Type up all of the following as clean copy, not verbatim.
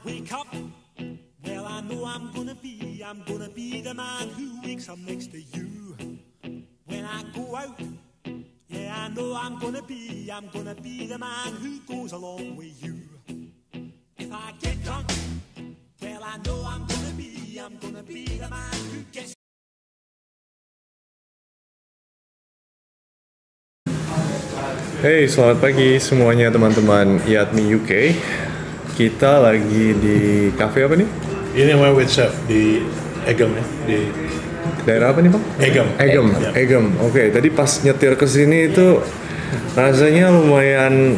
wake up, well, I know I'm gonna be the man who wakes up next to you. When I go out, yeah, I know I'm gonna be the man who goes along with you. If I get drunk, well, I know I'm gonna be the man who gets. Hey, selamat pagi semuanya teman-teman Yatmi UK. Kita lagi di cafe apa nih? Ini namanya Wet Chef di Egem ya, di Daerah apa nih Bang? Egem. Egem. Oke, tadi pas nyetir ke sini itu rasanya lumayan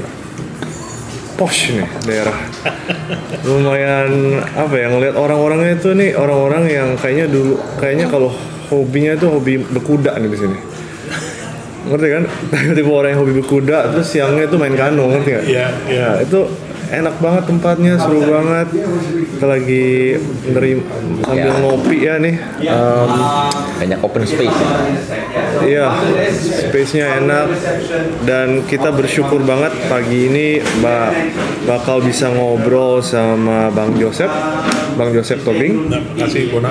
posh nih daerah. Lumayan apa ya, ngeliat orang-orangnya itu nih orang-orang yang kayaknya kalau hobinya itu hobi berkuda nih di sini. Ngerti kan? Tipe orang yang hobi berkuda terus siangnya itu main kano, ngerti nggak? Iya. Nah, itu enak banget tempatnya, seru banget. Kita lagi sambil ngopi ya nih. Banyak open space. Iya, space-nya enak dan kita bersyukur banget pagi ini bakal bisa ngobrol sama Bang Joseph Tobing. Terima kasih Bona.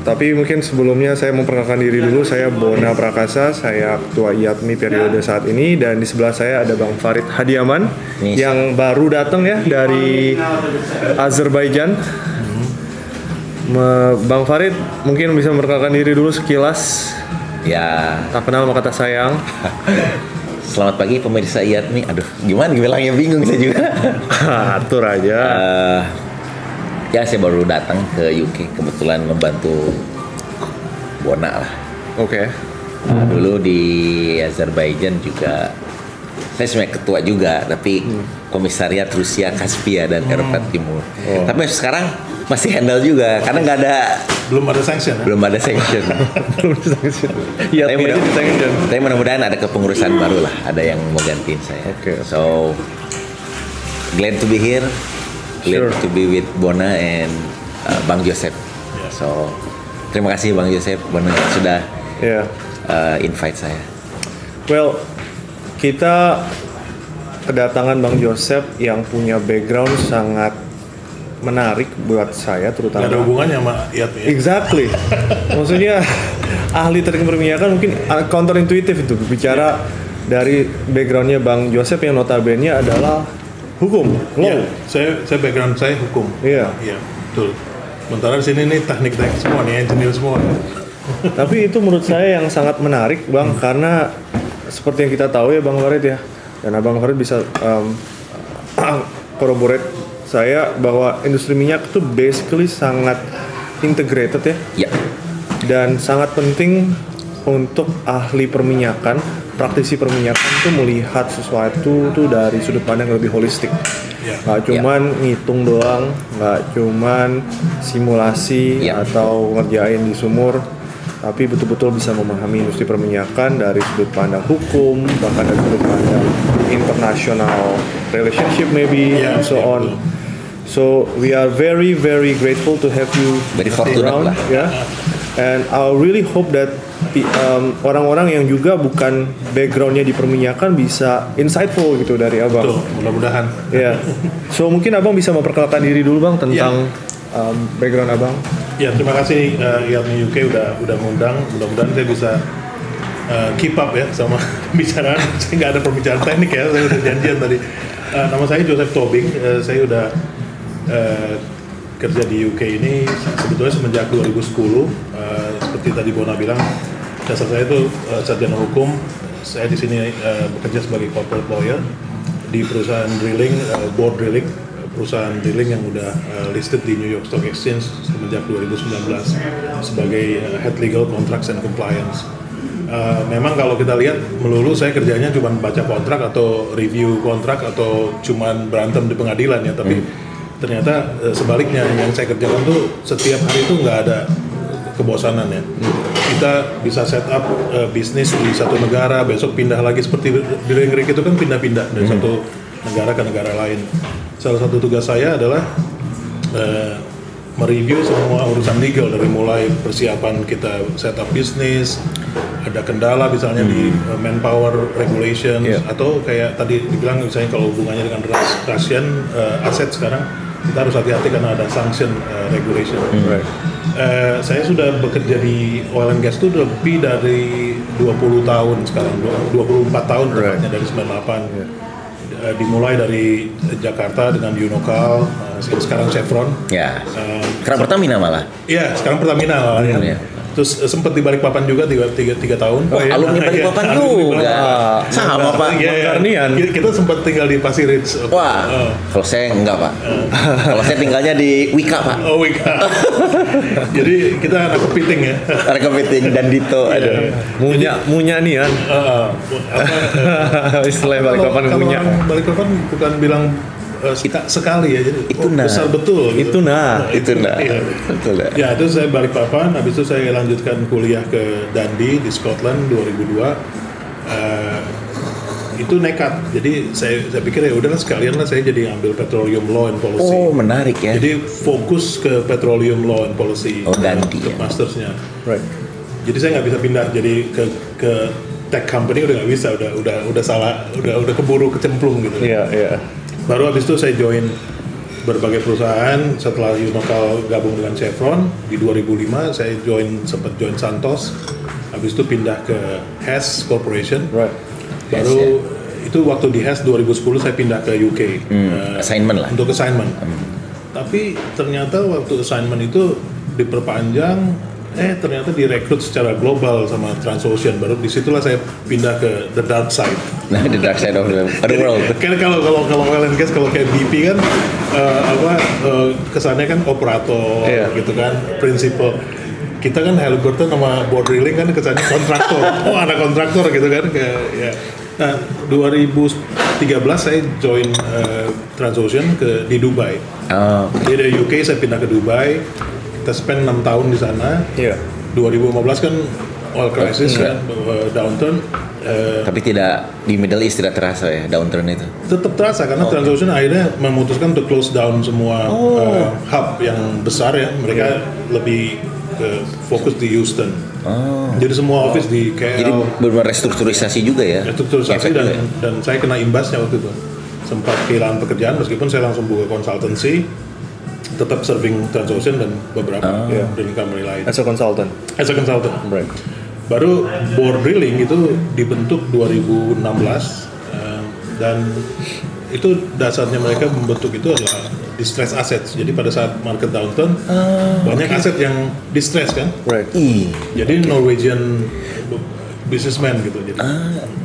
Tapi mungkin sebelumnya saya memperkenalkan diri dulu. Saya Bona Prakasa, saya Ketua Yatmi periode saat ini, dan di sebelah saya ada Bang Farid Hadiaman yang baru datang ya dari Azerbaijan. Bang Farid mungkin bisa memperkenalkan diri dulu sekilas. Ya. Tak kenal maka tak sayang. Selamat pagi pemirsa Yatmi. Aduh, gimana bilangnya, bingung saya juga. Atur aja. Ya, saya baru datang ke UK, kebetulan membantu Bona lah. Oke. Dulu di Azerbaijan juga saya sebenarnya ketua juga, tapi Komisariat Rusia, Kaspia dan Eropa Timur. Tapi sekarang masih handle juga karena nggak ada Belum ada sanction. Iya, tapi mudah-mudahan ada kepengurusan baru lah, ada yang mau gantiin saya. Oke. So glad to be here. Glad to be with Bona and Bang Joseph. So terima kasih Bang Joseph, Bona sudah invite saya. Well, kita kedatangan Bang Joseph yang punya background sangat menarik buat saya terutama. Gak ada hubungannya sama Yatmi. Exactly. Maksudnya ahli teknik perminyakan mungkin counterintuitif itu bicara dari backgroundnya Bang Joseph yang notabene adalah hukum, law. Iya, saya background saya hukum. Iya. Iya, betul. Sementara di sini nih teknik semua nih, engineer semua. Tapi itu menurut saya yang sangat menarik, Bang, karena seperti yang kita tahu ya Bang Farid ya, dan Abang Farid bisa corroborate saya bahwa industri minyak itu basically sangat integrated ya. Ya. Dan sangat penting untuk ahli perminyakan, praktisi perminyakan itu melihat sesuatu tuh dari sudut pandang yang lebih holistik. Nggak cuman ngitung doang, nggak cuman simulasi atau ngerjain di sumur, tapi betul-betul bisa memahami industri perminyakan dari sudut pandang hukum, bahkan dari sudut pandang international relationship maybe, and so on. So we are very very grateful to have you around, ya. And I really hope that orang-orang yang juga bukan backgroundnya di perminyakan bisa insightful gitu dari Abang. Betul, mudah-mudahan. Ya. So mungkin Abang bisa memperkenalkan diri dulu Bang tentang background Abang. Ya, terima kasih Yatmi UK udah ngundang. Mudah-mudahan saya bisa keep up ya sama pembicaraan. Saya nggak ada pembicaraan teknik ya, saya udah janjian tadi. Nama saya Joseph Tobing. Saya udah kerja di UK ini sebetulnya semenjak 2010. Seperti tadi Bona bilang, dasar saya itu sarjana hukum. Saya di sini bekerja sebagai corporate lawyer di perusahaan drilling, Board Drilling, perusahaan drilling yang udah listed di New York Stock Exchange semenjak 2019 sebagai head legal contracts and compliance. Memang kalau kita lihat melulu saya kerjanya cuma baca kontrak atau review kontrak atau cuma berantem di pengadilan ya, tapi ternyata sebaliknya yang saya kerjakan tuh setiap hari itu nggak ada kebosanan ya. Kita bisa set up bisnis di satu negara, besok pindah lagi, seperti drilling rig itu kan pindah-pindah dari satu negara ke negara lain. Salah satu tugas saya adalah mereview semua urusan legal dari mulai persiapan kita setup bisnis, ada kendala misalnya di manpower regulations atau kayak tadi dibilang misalnya kalau hubungannya dengan Russian aset sekarang kita harus hati-hati karena ada sanction regulation. Saya sudah bekerja di oil and gas itu lebih dari 20 tahun sekarang, 24 tahun tepatnya dari 98. Dimulai dari Jakarta dengan Unocal, sekarang Chevron. Ya. Sekarang Pertamina malah. Iya, sekarang Pertamina malah ya. Terus sempat di Balikpapan juga 3 tahun. Oh, alumni Balikpapan juga. Sama Pak. Karnian. Kita sempat tinggal di Pasir Ridge. Wah. Kalau saya enggak Pak. Kalau saya tinggalnya di Wika Pak. Oh Wika. Jadi kita anak kepiting ya. Anak kepiting dan Dito. Aduh. Munya nih kan. Istilah Balikpapan munya. Balikpapan bukan bilang sekali ya, jadi itu besar betul. Itu betul nah. Ya itu saya Balikpapan, habis itu saya lanjutkan kuliah ke Dundee di Scotland 2002. Itu nekat, jadi saya pikir ya udahlah sekalian lah saya jadi ambil Petroleum Law and Policy. Oh menarik ya. Jadi fokus ke Petroleum Law and Policy. Dundee. Mastersnya. Right. Jadi saya nggak bisa pindah jadi ke tech company, udah nggak bisa, udah salah, udah keburu kecemplung gitu. Iya. Baru habis itu saya join berbagai perusahaan setelah Unocal gabung dengan Chevron di 2005 saya sempat join Santos, habis itu pindah ke Hess Corporation. Right. Baru itu waktu di Hess 2010 saya pindah ke UK. Assignment lah. Untuk assignment. Tapi ternyata waktu assignment itu diperpanjang. Ternyata direkrut secara global sama Transocean. Baru disitulah saya pindah ke the dark side. Nah, the dark side of the world. Kan kalau oil and gas, kalau kayak BP kan kesannya kan operator gitu kan, principal. Kita kan Halliburton sama Borr Drilling kan kesannya kontraktor. Anak kontraktor gitu kan. Nah, 2013 saya join Transocean di Dubai. Jadi dari UK saya pindah ke Dubai. Kita spend 6 tahun di sana. 2015 kan oil crisis kan, downturn. Tapi tidak di Middle East tidak terasa ya downturn itu. Tetap terasa karena Transocean akhirnya memutuskan untuk close down semua hub yang besar ya. Mereka lebih fokus di Houston. Jadi semua office di KL. Jadi benar restrukturisasi juga ya. Restrukturisasi dan saya kena imbasnya waktu itu. Sempat kehilangan pekerjaan meskipun saya langsung buka konsultansi. Tetap serving Transocean dan beberapa drilling company lain. As a consultant. Right. Baru Borr Drilling itu dibentuk 2016 dan itu dasarnya mereka membentuk itu adalah distress assets. Jadi pada saat market downturn banyak aset yang distress kan. Right. Jadi Norwegian businessman gitu.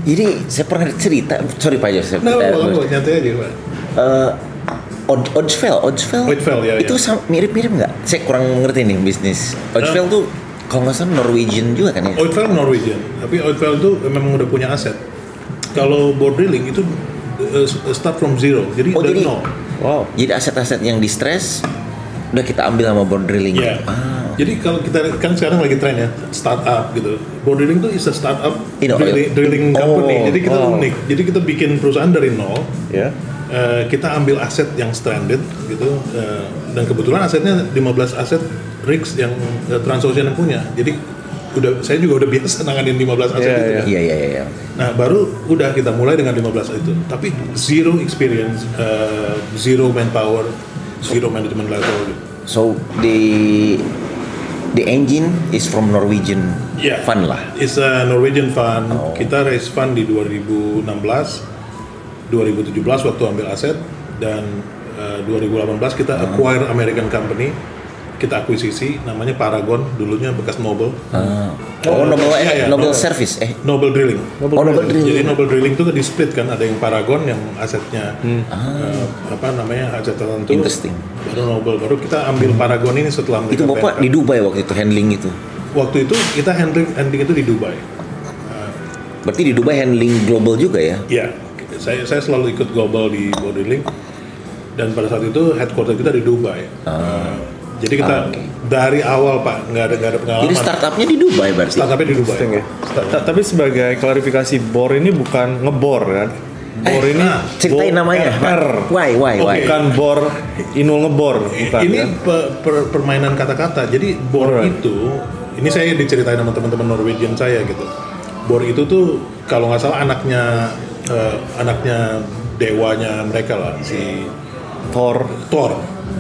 Jadi saya pernah cerita, sorry Pak Joseph. Nyantai aja Pak. Odfjell ya. Itu mirip-mirip nggak? Saya kurang mengerti nih bisnis. Odfjell tuh kalau nggak salah Norwegian juga kan ya? Odfjell Norwegian, tapi Odfjell itu memang udah punya aset. Kalau Borr Drilling itu start from zero, jadi dari nol. Wow. Jadi aset-aset yang distress udah kita ambil sama Borr Drilling. Yeah. Jadi kalau kita kan sekarang lagi tren ya startup gitu. Borr Drilling itu is a startup drilling company. Jadi kita unik. Jadi kita bikin perusahaan dari nol. Kita ambil aset yang stranded gitu, dan kebetulan asetnya 15 aset rigs yang Transocean yang punya. Jadi saya juga udah biasa nanganin 15 aset itu. Iya. Nah baru udah kita mulai dengan 15 itu, tapi zero experience, zero manpower, zero management level. So the engine is from Norwegian fund lah. It's a Norwegian fund. Kita raise fund di 2016. 2017 waktu ambil aset dan 2018 kita acquire American company, kita akuisisi namanya Paragon, dulunya bekas Noble. Noble Service Noble Drilling. Noble Drilling. Jadi Noble Drilling itu kan di split kan, ada yang Paragon yang asetnya aset tertentu. Interesting. Baru kita ambil Paragon ini setelah itu Bapak di Dubai waktu itu handling itu. Waktu itu kita handling itu di Dubai. Berarti di Dubai handling global juga ya? Iya. Saya selalu ikut global di Borr Drilling dan pada saat itu headquarter kita di Dubai. Jadi kita dari awal Pak nggak ada pengalaman. Jadi startupnya di Dubai berarti? Startupnya di Dubai. Tapi sebagai klarifikasi Borr ini bukan ngebor kan? Bor ini ceritain namanya. Why? Bukan bor Inul ngebor, bukan. Ini Ya? permainan kata-kata. Jadi bor itu, ini saya diceritain sama teman-teman Norwegian saya gitu. Bor itu tuh kalau nggak salah anaknya dewanya mereka lah, si Thor.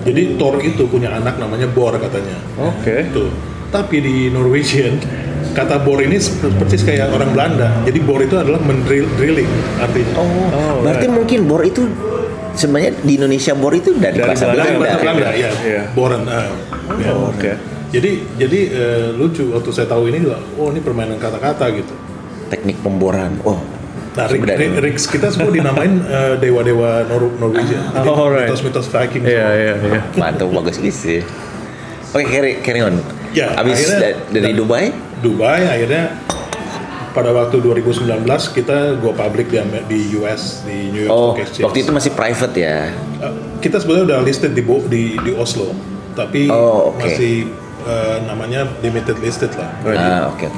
Jadi Thor itu punya anak namanya Bor katanya. Oke. Tuh. Tapi di Norwegian kata bor ini persis kayak orang Belanda. Jadi bor itu adalah drilling artinya. Berarti mungkin bor itu sebenarnya di Indonesia bor itu dari bahasa Belanda. Ya. Boren. Oke. Jadi lucu waktu saya tahu ini juga. Oh, ini permainan kata-kata gitu. Teknik pemboran. Nah, Riks kita semua dinamain dewa-dewa Norwegia. Alright. Mitos-mitos Viking. Iya. Mantap, bagus sih. Oke, carry on. Ya, habis dari Dubai akhirnya pada waktu 2019 kita go public di US, di New York Stock Exchange. Waktu itu masih private ya? Kita sebenarnya udah listed di Oslo, tapi masih namanya limited listed lah. Oke.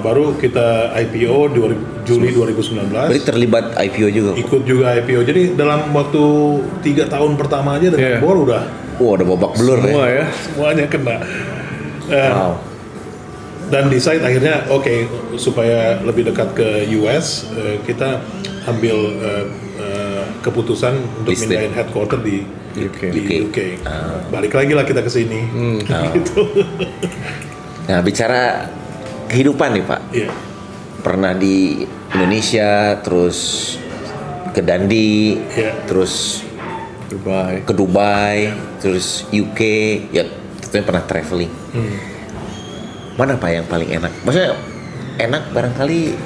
Baru kita IPO Juli 2019. Berarti terlibat IPO juga? Ikut juga IPO. Jadi dalam waktu 3 tahun pertama aja dengan Bor udah babak belur ya. Semuanya kena. Wow. Dan decide akhirnya supaya lebih dekat ke US, kita ambil keputusan untuk pindahin headquarter di UK. Balik lagi lah kita ke sini. Gitu. Nah, bicara kehidupan nih Pak. Iya. Pernah di Indonesia, terus ke Dundee, terus ke Dubai, terus UK, ya tentunya pernah traveling. Mana Pak yang paling enak? Maksudnya enak barangkali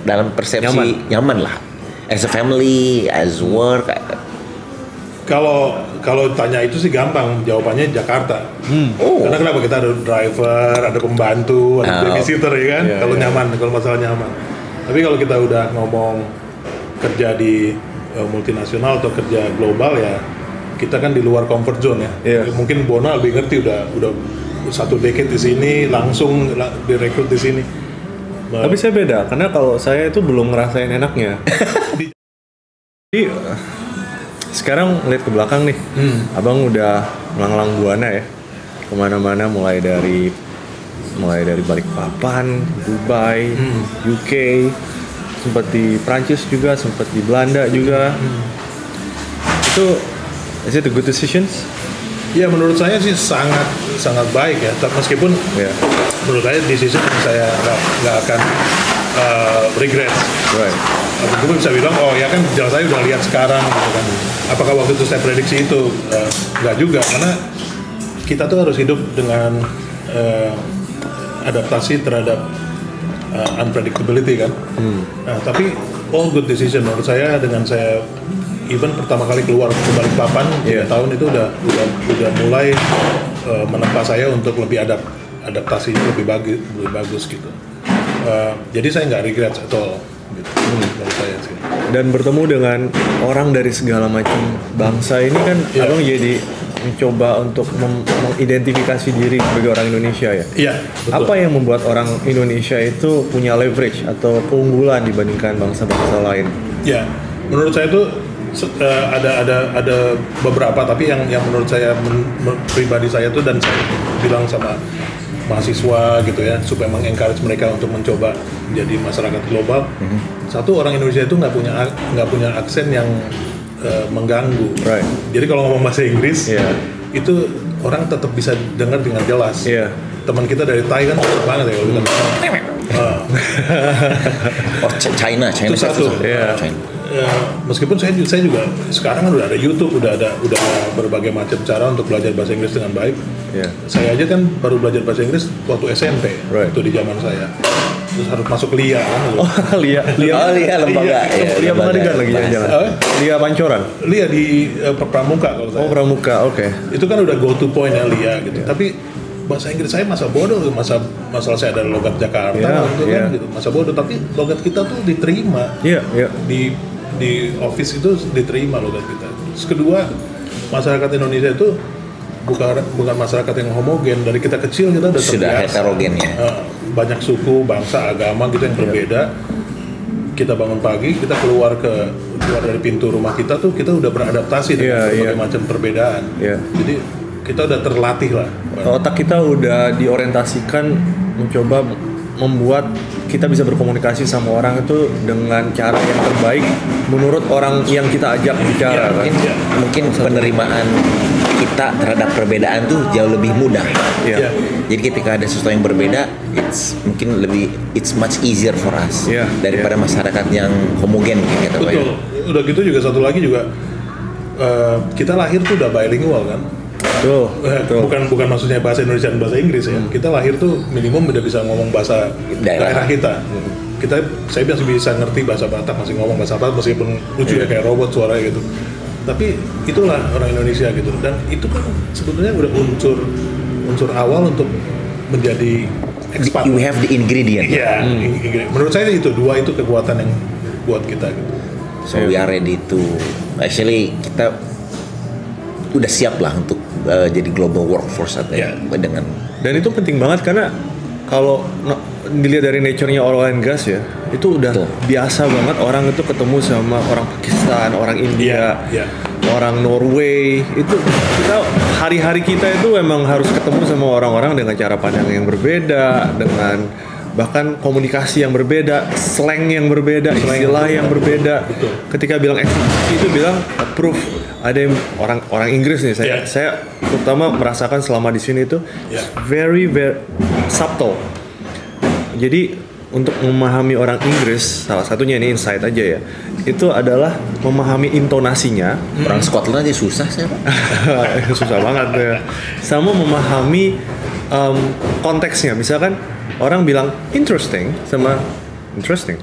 dalam persepsi nyaman lah. As a family, as work. Kalau tanya itu sih gampang, jawabannya Jakarta. Karena kenapa? Kita ada driver, ada pembantu, ada babysitter ya kan. Kalau nyaman, kalau masalah nyaman. Tapi kalau kita udah ngomong kerja di multinasional atau kerja global ya, kita kan di luar comfort zone ya. Mungkin Bona lebih ngerti udah 1 decade di sini, langsung direkrut di sini. Tapi saya beda, karena kalau saya itu belum ngerasain enaknya. Jadi sekarang lihat ke belakang nih, abang udah melanglang buana ya, kemana-mana mulai dari Balikpapan, Dubai, UK, sempat di Prancis juga, sempat di Belanda juga. Itu is it a good decisions? Ya menurut saya sih sangat baik ya. Meskipun menurut saya decision yang saya nggak akan regret. Right. Gue bisa bilang ya kan jalan saya udah lihat sekarang gitu kan. Apakah waktu itu saya prediksi itu? Nggak juga, karena kita tuh harus hidup dengan adaptasi terhadap unpredictability kan. Nah, tapi all good decision menurut saya. Dengan saya even pertama kali keluar ke Balikpapan 3 tahun itu udah mulai menempa saya untuk lebih adaptasi lebih bagus gitu. Jadi saya nggak regret atau gitu, menurut saya sih. Dan bertemu dengan orang dari segala macam bangsa ini kan abang jadi mencoba untuk mengidentifikasi diri sebagai orang Indonesia ya. Iya. Apa yang membuat orang Indonesia itu punya leverage atau keunggulan dibandingkan bangsa-bangsa lain? Ya, menurut saya itu ada beberapa, tapi yang menurut saya pribadi saya tuh, dan saya bilang sama mahasiswa gitu ya, supaya mengencourage mereka untuk mencoba menjadi masyarakat global. Satu, orang Indonesia itu nggak punya aksen yang mengganggu. Right. Jadi kalau ngomong bahasa Inggris itu orang tetap bisa dengar dengan jelas. Teman kita dari Thai kan susah banget ya kalau kita China itu satu. China. Meskipun saya juga sekarang kan udah ada YouTube, udah berbagai macam cara untuk belajar bahasa Inggris dengan baik. Saya aja kan baru belajar bahasa Inggris waktu SMP, waktu di zaman saya. Terus harus masuk LIA kan. LIA lembaga. LIA Pengadilan lagi jangan-jangan. LIA Pancoran. LIA di Pramuka kalau saya. Pramuka, oke. Itu kan udah go to point ya LIA gitu. Tapi bahasa Inggris saya masa bodoh, masalah saya ada logat Jakarta gitu, masa bodoh. Tapi logat kita tuh diterima. Di office itu diterima logat kita. Terus kedua, masyarakat Indonesia itu bukan masyarakat yang homogen. Dari kita kecil kita sudah heterogen ya. Banyak suku, bangsa, agama gitu yang berbeda. kita bangun pagi, kita keluar dari pintu rumah kita tuh kita udah beradaptasi dengan berbagai macam perbedaan. Jadi kita udah terlatih lah. Otak kita udah diorientasikan mencoba membuat kita bisa berkomunikasi sama orang itu dengan cara yang terbaik menurut orang yang kita ajak bicara. Mungkin penerimaan kita terhadap perbedaan tuh jauh lebih mudah. Jadi ketika ada sesuatu yang berbeda, it's much easier for us daripada masyarakat yang homogen gitu. Betul. Udah gitu juga satu lagi juga kita lahir tuh udah bilingual kan. Betul. Bukan maksudnya bahasa Indonesia dan bahasa Inggris ya. Kita lahir tuh minimum udah bisa ngomong bahasa daerah kita. Saya masih bisa ngerti bahasa Batak, masih ngomong bahasa Batak meskipun lucu ya kayak robot suaranya gitu. Tapi itulah orang Indonesia gitu. Dan itu kan sebetulnya udah unsur awal untuk menjadi expat. You have the ingredient. Iya, menurut saya itu dua itu kekuatan yang buat kita gitu. So we are ready to actually kita udah siap lah untuk jadi global workforce dengan. Dan itu penting banget karena kalau dilihat dari nature-nya oil and gas ya, itu udah biasa banget orang itu ketemu sama orang Pakistan, orang India, orang Norway. Itu kita hari-hari kita itu memang harus ketemu sama orang-orang dengan cara pandang yang berbeda, dengan bahkan komunikasi yang berbeda, slang yang berbeda, istilah yang berbeda. Ketika bilang eksekusi itu bilang approve. Ada yang orang Inggris nih, saya terutama merasakan selama di sini itu very subtle. Jadi untuk memahami orang Inggris, salah satunya ini insight aja ya, itu adalah memahami intonasinya. Orang Scotland aja susah saya Pak. Susah banget ya. Sama memahami konteksnya. Misalkan orang bilang interesting sama interesting,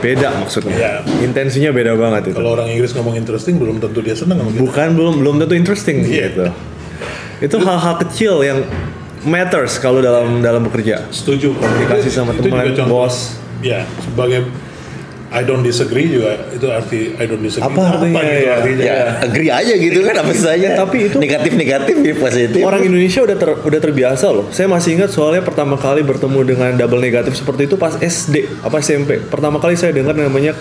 beda maksudnya. Intensinya beda banget itu. Kalau orang Inggris ngomong interesting belum tentu dia senang sama kita. Belum tentu interesting gitu. Itu hal-hal kecil yang matters kalau dalam bekerja. Setuju. Komunikasi sama teman, bos. Ya, sebagai I don't disagree juga itu arti I don't disagree. Apa artinya? Agree aja gitu kan apa saja. Tapi itu negatif ya positif. Orang Indonesia udah terbiasa loh. Saya masih ingat soalnya pertama kali bertemu dengan double negatif seperti itu pas SD apa SMP. Pertama kali saya dengar namanya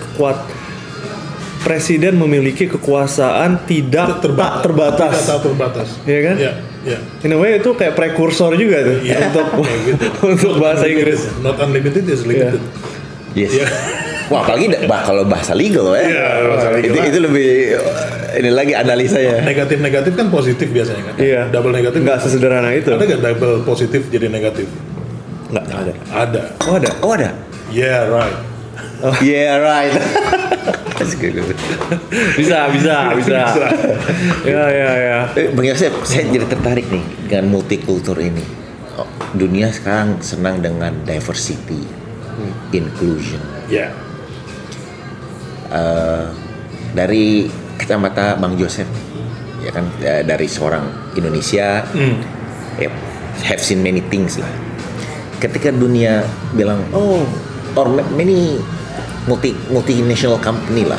presiden memiliki kekuasaan tidak terbatas. Iya kan? In a way itu kayak prekursor juga tuh untuk bahasa Inggris. Not unlimited is limited. Yes. Wah, apalagi kalau bahasa legal ya. Itu lebih ini lagi analisanya. Negatif kan positif biasanya kan. Double negatif nggak sesederhana itu. Ada nggak double positif jadi negatif? Nggak ada. Ada. Oh ada. Yeah right. right. bisa. Ya. Bang Yosef, saya jadi tertarik nih dengan multikultur ini. Dunia sekarang senang dengan diversity, inclusion. Dari kacamata Bang Joseph, ya kan, dari seorang Indonesia, have seen many things lah. Ketika dunia bilang, or many multinational company lah,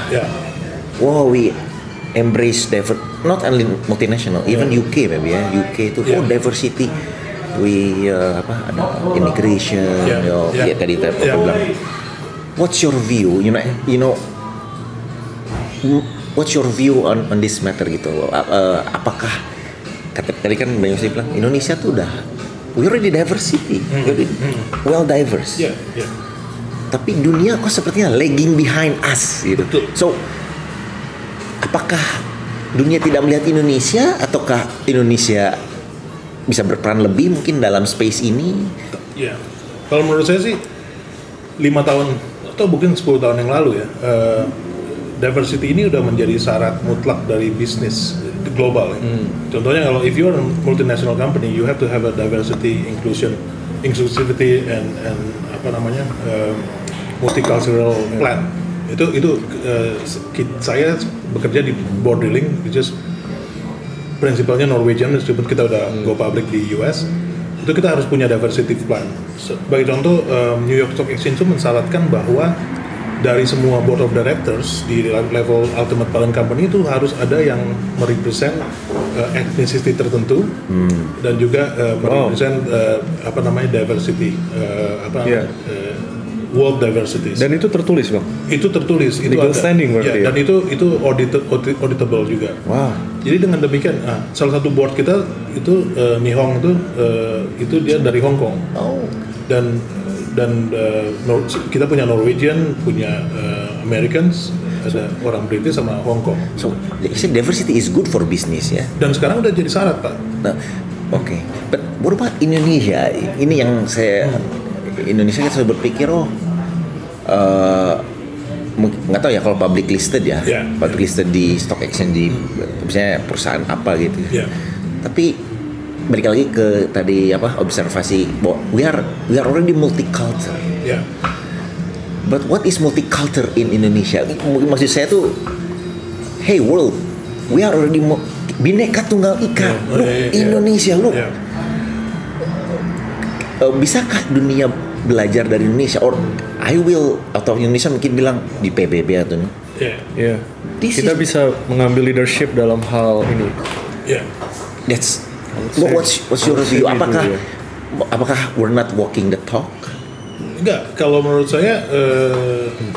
wow, we embrace not only multinational, even UK maybe ya, UK itu diversity, we ada immigration, tadi bilang. What's your view? You know, what's your view on this matter gitu? Apakah tadi kan Bang Yosef bilang Indonesia tuh we already diversity, well diverse. Tapi dunia kok sepertinya lagging behind us gitu. So, apakah dunia tidak melihat Indonesia ataukah Indonesia bisa berperan lebih mungkin dalam space ini? Kalau menurut saya sih 5 tahun atau mungkin 10 tahun yang lalu ya, diversity ini udah menjadi syarat mutlak dari bisnis global ya. Contohnya kalau if you are a multinational company, you have to have a diversity, inclusivity and multicultural plan. Itu saya bekerja di Bordeling, which is prinsipalnya Norwegian, meskipun kita udah go public di US. Itu kita harus punya diversity plan. Sebagai contoh, New York Stock Exchange itu mensyaratkan bahwa dari semua board of directors di level ultimate parent company itu harus ada yang merepresent ethnicity tertentu dan juga merepresent diversity world diversity. Dan itu tertulis bang? Itu tertulis. Itu legal ada. standing berarti. Dan itu auditable juga. Wow. Jadi dengan demikian, salah satu board kita itu Nihong itu dia dari Hong Kong. Oh. Dan kita punya Norwegian, punya Americans, ada orang British sama Hong Kong. So diversity is good for business ya. Dan sekarang udah jadi syarat Pak. Nah, oke. But what about Indonesia? Ini yang Indonesia kan selalu berpikir nggak tahu ya kalau public listed ya, public listed di stock exchange di misalnya perusahaan apa gitu. Tapi balik lagi ke tadi observasi bahwa we are already multicultural. But what is multicultural in Indonesia? Maksud saya tuh, hey world, we are already Bhinneka Tunggal Ika. Indonesia, look. Bisakah dunia belajar dari Indonesia? Or atau Indonesia mungkin bilang di PBB atau kita bisa mengambil leadership dalam hal ini. That's what's your review? Apakah we're not walking the talk? Enggak, kalau menurut saya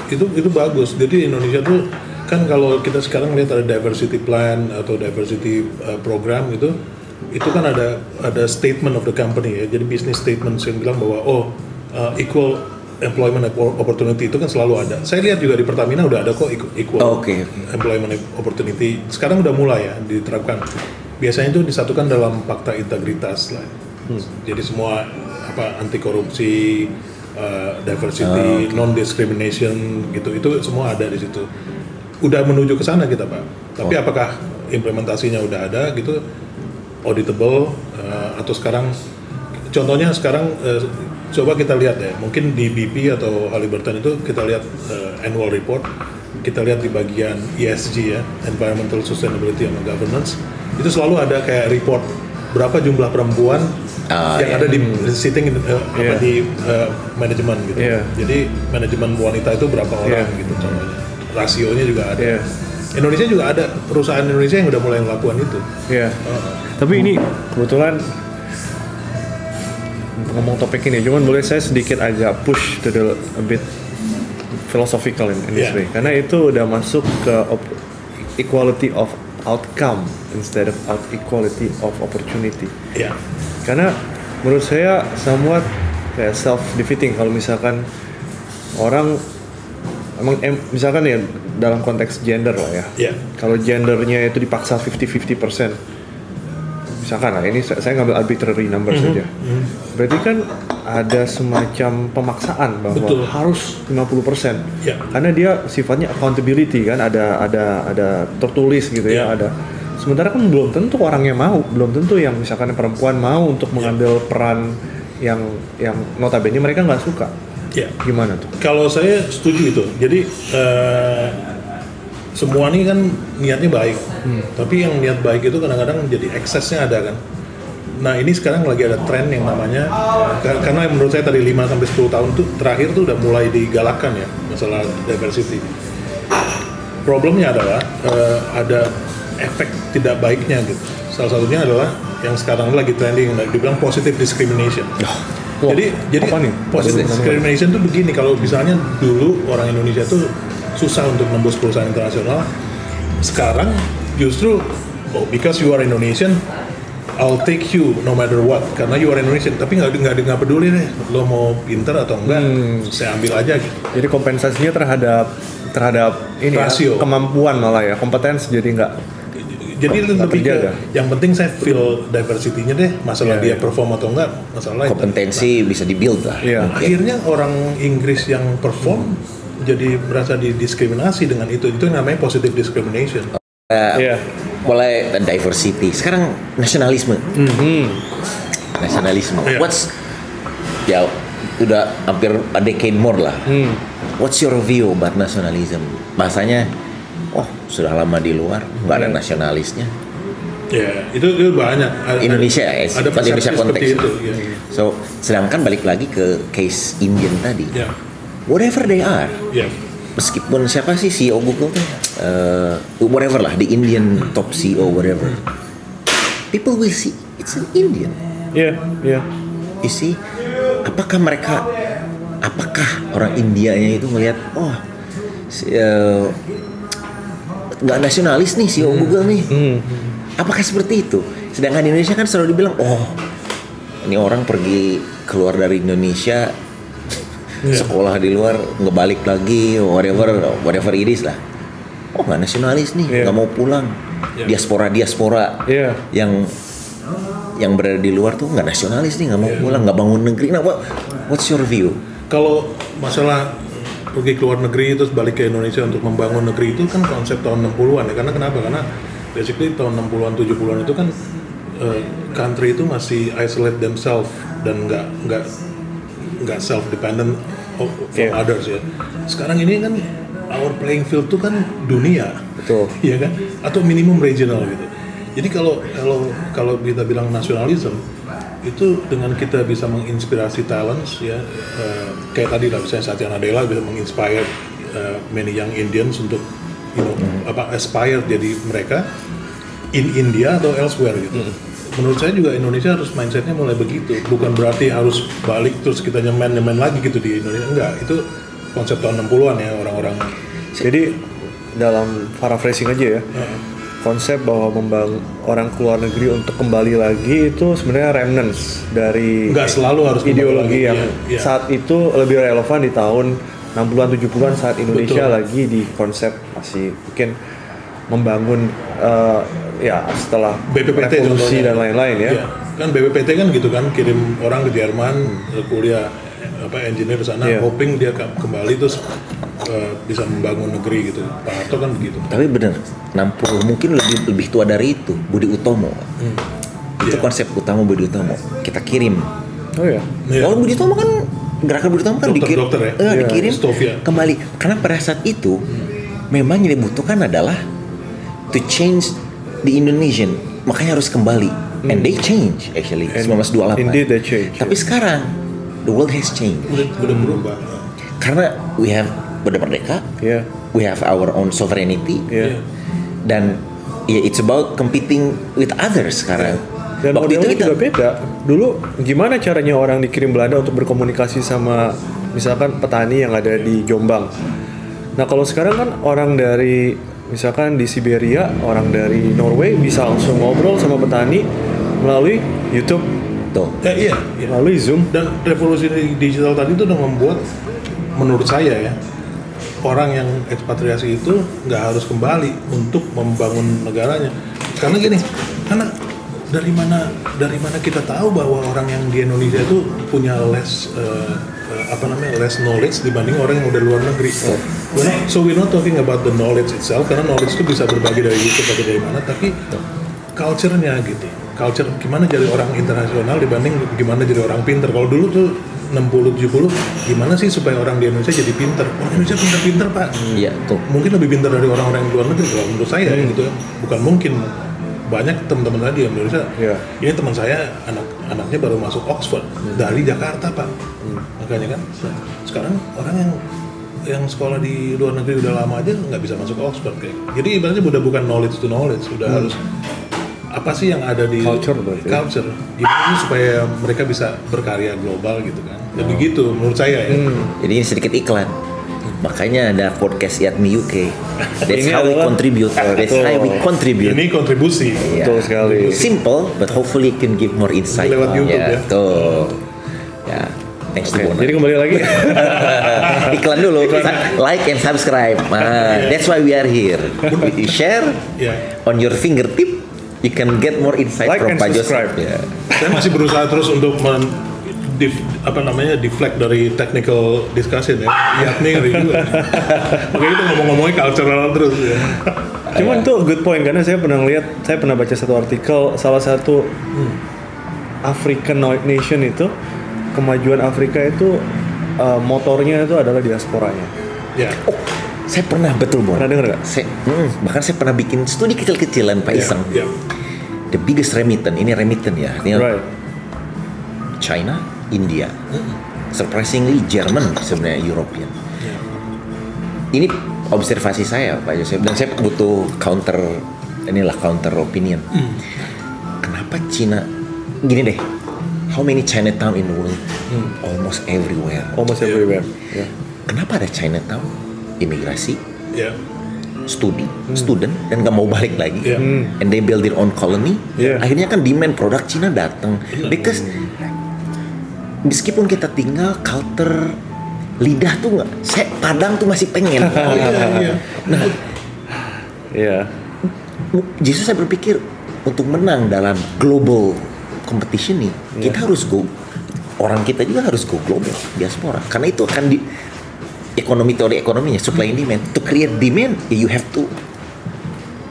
itu bagus. Jadi Indonesia tuh kan kalau kita sekarang lihat ada diversity plan atau diversity program itu kan ada statement of the company ya. Jadi business statement yang bilang bahwa equal employment opportunity itu kan selalu ada. Saya lihat juga di Pertamina udah ada kok equal employment opportunity. Sekarang udah mulai ya diterapkan. Biasanya itu disatukan dalam fakta integritas lah. Jadi semua anti korupsi, diversity, non-discrimination gitu, itu semua ada di situ. Udah menuju ke sana kita Pak. Tapi apakah implementasinya udah ada gitu, auditable atau sekarang? Contohnya sekarang coba kita lihat ya, mungkin di BP atau Halliburton itu kita lihat annual report, kita lihat di bagian ESG ya, environmental sustainability and governance, itu selalu ada kayak report berapa jumlah perempuan yang ada di sitting di manajemen gitu. Jadi manajemen wanita itu berapa orang gitu contohnya. Rasionya juga ada. Indonesia juga ada perusahaan Indonesia yang udah mulai melakukan itu. Tapi ini kebetulan ngomong topik ini, cuman boleh saya sedikit agak push to the a bit philosophical in this way, karena itu udah masuk ke equality of outcome instead of equality of opportunity. Karena menurut saya somewhat kayak self-defeating kalau misalkan orang misalkan ya dalam konteks gender lah ya. Kalau gendernya itu dipaksa 50-50%. Misalkan ini saya ngambil arbitrary number saja. Berarti kan ada semacam pemaksaan bahwa harus 50%. Karena dia sifatnya accountability kan, ada tertulis gitu ya, ada. Sementara kan belum tentu orangnya mau, belum tentu yang misalkan perempuan mau untuk mengambil peran yang notabene mereka nggak suka. Gimana tuh? Kalau saya setuju itu. Jadi semua ini kan niatnya baik, tapi yang niat baik itu kadang-kadang jadi eksesnya ada kan. Nah ini sekarang lagi ada tren yang namanya, karena menurut saya tadi 5-10 tahun tuh terakhir tuh udah mulai digalakkan ya masalah diversity. Problemnya adalah ada efek tidak baiknya gitu. Salah satunya adalah yang sekarang lagi trending yang dibilang positive discrimination. Jadi positive discrimination tuh begini, kalau misalnya dulu orang Indonesia tuh susah untuk nembus perusahaan internasional, sekarang justru because you are Indonesian, I'll take you no matter what, karena you are Indonesian. Tapi nggak peduli deh lo mau pinter atau enggak, saya ambil aja gitu. Jadi kompensasinya terhadap ini rasio. Kemampuan malah ya, kompetensi jadi nggak. Jadi lebih ke yang penting saya feel diversity-nya deh, masalah dia perform atau enggak, masalah kompetensi bisa di-build lah. Akhirnya orang Inggris yang perform jadi merasa didiskriminasi dengan itu namanya positive discrimination. Mulai diversity, sekarang nasionalisme. Nasionalisme. What's udah hampir a decade more lah. What's your view about nationalism? Bahasanya, sudah lama di luar, nggak ada nasionalisnya. Itu banyak. Indonesia ada Indonesia konteks. Itu, So, sedangkan balik lagi ke case Indian tadi. Whatever they are, meskipun siapa sih CEO Google tuh, whatever lah, the Indian top CEO whatever, people will see it's an Indian. You see, apakah apakah orang Indianya itu melihat nggak nasionalis nih CEO Google nih? Apakah seperti itu? Sedangkan di Indonesia kan selalu dibilang, ini orang pergi keluar dari Indonesia, sekolah di luar, ngebalik lagi, whatever it is lah. Nggak nasionalis nih, nggak mau pulang. Diaspora yang berada di luar tuh nggak nasionalis nih, nggak mau pulang, nggak bangun negeri. Nah, what's your view? Kalau masalah pergi ke luar negeri terus balik ke Indonesia untuk membangun negeri itu kan konsep tahun 60-an ya. Karena kenapa? Karena basically tahun 60-an 70-an itu kan country itu masih isolate themselves dan nggak self dependent from others ya. Sekarang ini kan our playing field itu kan dunia. Betul. Iya kan? Atau minimum regional gitu. Jadi kalau kita bilang nasionalisme itu dengan kita bisa menginspirasi talents ya, kayak tadi lah misalnya Satya Nadella bisa menginspire many young Indians untuk aspire jadi mereka in India atau elsewhere gitu. Menurut saya juga Indonesia harus mindsetnya mulai begitu, bukan berarti harus balik terus kita nyemen lagi gitu di Indonesia, enggak, itu konsep tahun 60-an ya orang-orang. Jadi dalam paraphrasing aja ya, konsep bahwa membangun orang keluar negeri untuk kembali lagi itu sebenarnya remnants dari nggak selalu harus ideologi yang saat itu lebih relevan di tahun 60-an 70-an saat Indonesia lagi di konsep masih mungkin membangun setelah BPPT revolusi dan lain-lain ya. Kan BPPT kan gitu kan, kirim orang ke Jerman kuliah engineer di sana, hoping dia kembali terus bisa membangun negeri gitu. Pak Harto kan begitu. Tapi benar, 60 mungkin lebih tua dari itu. Budi Utomo. Itu konsep utama Budi Utomo. Kita kirim. Oh ya. Kalau Budi Utomo kan gerakan Budi Utomo kan dikirim kembali. Karena pada saat itu memang yang dibutuhkan adalah to change the Indonesian. Makanya harus kembali. And they change actually 1928. Indeed they change. Tapi sekarang the world has changed. Udah berubah. Karena we have udah merdeka, we have our own sovereignty, dan it's about competing with others sekarang. Dan modelnya juga beda. Dulu gimana caranya orang dikirim Belanda untuk berkomunikasi sama misalkan petani yang ada di Jombang. Nah kalau sekarang kan orang dari misalkan di Siberia, orang dari Norway bisa langsung ngobrol sama petani melalui YouTube. Melalui Zoom. Dan revolusi digital tadi itu udah membuat, menurut saya ya, orang yang ekspatriasi itu nggak harus kembali untuk membangun negaranya. Karena gini, karena dari mana kita tahu bahwa orang yang di Indonesia itu punya less knowledge dibanding orang yang udah luar negeri. So we're not talking about the knowledge itself, karena knowledge itu bisa berbagi dari YouTube atau dari mana, tapi culture-nya gitu. Culture gimana jadi orang internasional dibanding gimana jadi orang pinter. Kalau dulu tuh 60-70 gimana sih supaya orang di Indonesia jadi pinter? Orang Indonesia pinter-pinter Pak. Iya tuh. Mungkin lebih pinter dari orang-orang yang luar negeri kalau menurut saya gitu ya. Bukan mungkin. Banyak teman-teman saya di Indonesia. Ini teman saya anaknya baru masuk Oxford dari Jakarta Pak. Makanya kan sekarang orang yang sekolah di luar negeri udah lama aja nggak bisa masuk Oxford kayak. Jadi ibaratnya udah bukan knowledge to knowledge, udah harus apa sih yang ada di culture gimana sih supaya mereka bisa berkarya global gitu kan. Jadi gitu menurut saya ya. Jadi ini sedikit iklan. Makanya ada podcast Yatmi UK. That's how we contribute. Ini kontribusi. Betul sekali. Simple, but hopefully it can give more insight. Lewat YouTube ya. Tuh. Ya. Thanks to Bona. Jadi kembali lagi. Iklan dulu. Like and subscribe. That's why we are here. We share on your fingertip. You can get more insight from Pak Joseph. Saya masih berusaha terus untuk deflect dari technical discussion ya. Yatmi ngeri juga. Makanya kita ngomong-ngomongnya cultural terus ya. Cuman tuh good point karena saya pernah baca satu artikel salah satu African nation itu, kemajuan Afrika itu motornya itu adalah diasporanya. Saya pernah Pernah dengar nggak? Bahkan saya pernah bikin studi kecil-kecilan Pak Iseng. The biggest remittance, ini remittance ya. China, India, surprisingly Jerman sebenarnya European. Ini observasi saya Pak Joseph, dan saya butuh counter opinion. Kenapa Cina? Gini deh, how many Chinatown in the world? Almost everywhere. Yeah. Kenapa ada Chinatown? Imigrasi, Yeah. student, dan nggak mau balik lagi. Yeah. And they build their own colony. Yeah. Akhirnya kan demand produk Cina datang. Because meskipun kita tinggal culture lidah tuh nggak, saya Padang tuh masih pengen. Nah, justru saya berpikir untuk menang dalam global competition nih, kita harus go. Orang kita juga harus go global, diaspora. Karena itu akan di teori ekonominya, supply and demand. To create demand, you have to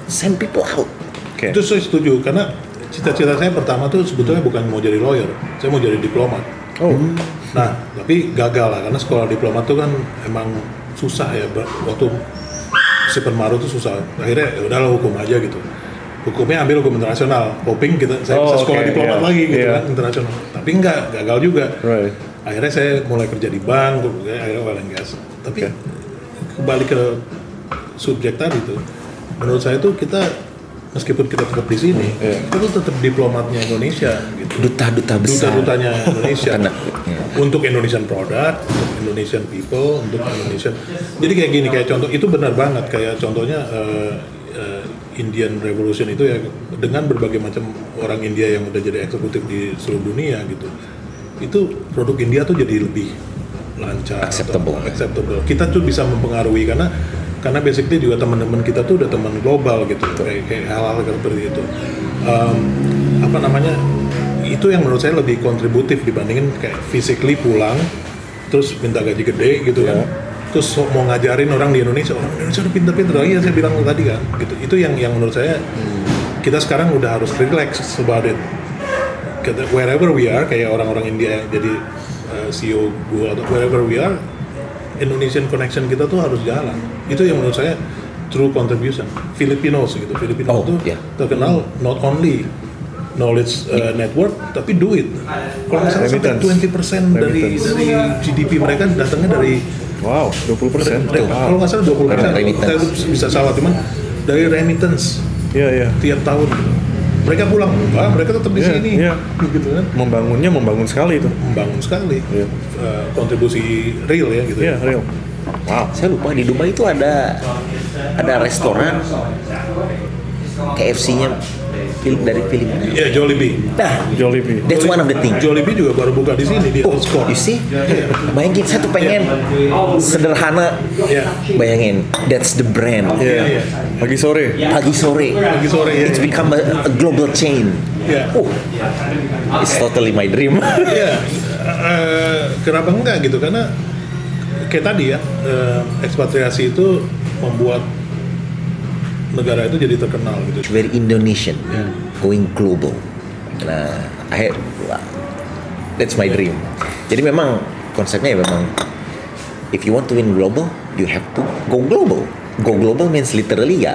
send people out. Okay. Itu saya setuju, karena cita-cita saya pertama tuh sebetulnya bukan mau jadi lawyer, saya mau jadi diplomat. Nah, tapi gagal lah, karena sekolah diplomat tuh kan emang susah ya, waktu si Penmaru tuh susah. Akhirnya udahlah hukum aja gitu. Hukumnya ambil hukum internasional, hoping saya bisa sekolah diplomat lagi gitu kan, internasional. Tapi enggak, gagal juga. Right. Akhirnya saya mulai kerja di bank, akhirnya oil and gas. Tapi kembali ke subjek tadi tuh, menurut saya tuh kita meskipun kita tetap di sini, kita tuh tetap diplomatnya Indonesia gitu. Duta-duta besar. Duta-dutanya Indonesia. Untuk Indonesian product, untuk Indonesian people, untuk Indonesian. Jadi kayak gini, kayak contoh itu benar banget, kayak contohnya Indian Revolution itu ya, dengan berbagai macam orang India yang udah jadi eksekutif di seluruh dunia gitu. Itu produk India tuh jadi lebih lancar, acceptable. Kita tuh bisa mempengaruhi karena basically juga teman-teman kita tuh udah teman global gitu, kayak hal-hal seperti itu. Itu yang menurut saya lebih kontributif dibandingin kayak physically pulang terus minta gaji gede gitu kan. Terus mau ngajarin orang Indonesia udah pinter-pinter lagi, saya bilang tadi kan gitu. Itu yang menurut saya kita sekarang udah harus relax about it. Wherever we are, kayak orang-orang India yang jadi CEO gua atau wherever we are, Indonesian connection kita tuh harus jalan. Itu yang menurut saya true contribution. Filipinos gitu. Filipino tuh terkenal not only knowledge network, tapi duit. Kalau nggak salah sampai 20% dari GDP mereka datangnya dari 20%. Kalau nggak salah 20%. Saya bisa salah, cuman dari remittance. Tiap tahun. Mereka pulang, mereka tetap di sini. Gitu kan. Membangun sekali itu. Kontribusi real ya gitu. Real. Wow. Saya lupa di Dubai itu ada restoran KFC-nya dari Filipina. Jollibee. Nah, Jollibee. That's one of the thing. Jollibee juga baru buka di sini di Old Score. You see? Bayangin, saya tuh pengen sederhana. Bayangin, that's the brand. Pagi sore. It's become a global chain. It's totally my dream. Kenapa enggak gitu? Karena kayak tadi ya, ekspatriasi itu membuat negara itu jadi terkenal gitu. Very Indonesian, going global. Nah, that's my dream. Jadi memang konsepnya memang, if you want to win global, you have to go global. Go global means literally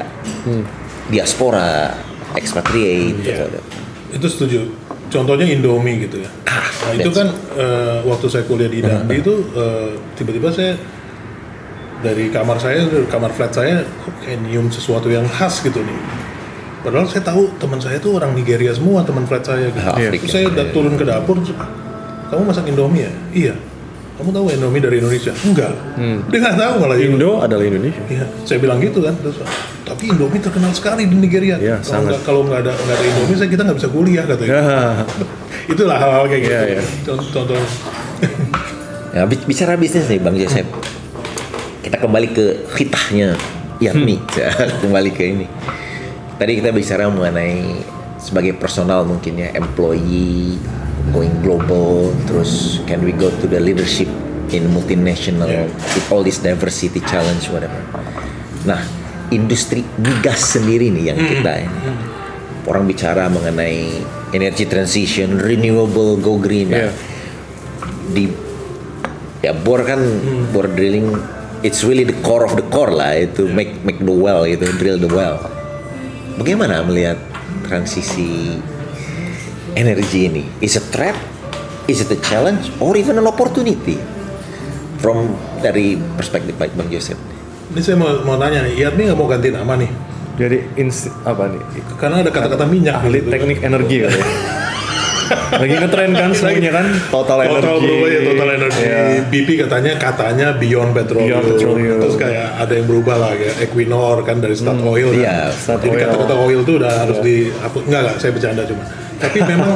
diaspora, expatriate. Itu setuju. Contohnya Indomie gitu ya. Nah, itu kan waktu saya kuliah di Dandi itu tiba-tiba saya dari kamar flat saya kayak nyium sesuatu yang khas gitu nih. Padahal saya tahu teman saya tuh orang Nigeria semua, teman flat saya gitu. Terus saya turun ke dapur, kamu masak Indomie ya? Iya. Kamu tahu Indomie dari Indonesia? Enggak. Dia nggak tahu malah. Indo adalah Indonesia. Iya. Saya bilang gitu kan. Terus, tapi Indomie terkenal sekali di Nigeria. Kalau nggak ada Indomie, kita nggak bisa kuliah katanya. Itulah hal-hal kayak gitu. Contoh. Ya, bicara bisnis nih Bang Joseph. Kita kembali ke fitahnya Yatmi. Kembali ke ini. Tadi kita bicara mengenai sebagai personal mungkin ya, employee going global, terus can we go to the leadership in multinational with all this diversity challenge whatever. Nah, industri migas sendiri nih yang kita ini. Orang bicara mengenai energy transition, renewable, go green. Di bor kan bor drilling, it's really the core of the core lah, itu make the well, itu drill the well. Bagaimana melihat transisi energi ini? Is it a threat? Is it a challenge? Or even an opportunity? Dari perspektif Bang Joseph. Ini saya mau tanya nih, Yatmi nggak mau ganti nama nih? Jadi apa nih? Karena ada kata-kata minyak. Ahli teknik energi kan ya? Lagi ngetren kan semuanya kan total energy. Berubah ya, total energy. BP katanya beyond petroleum. Terus kayak ada yang berubah lah ya, Equinor kan dari Start Oil. Iya, kan. Jadi kata-kata oil tuh udah harus dihapus. Enggak, saya bercanda cuma. Tapi memang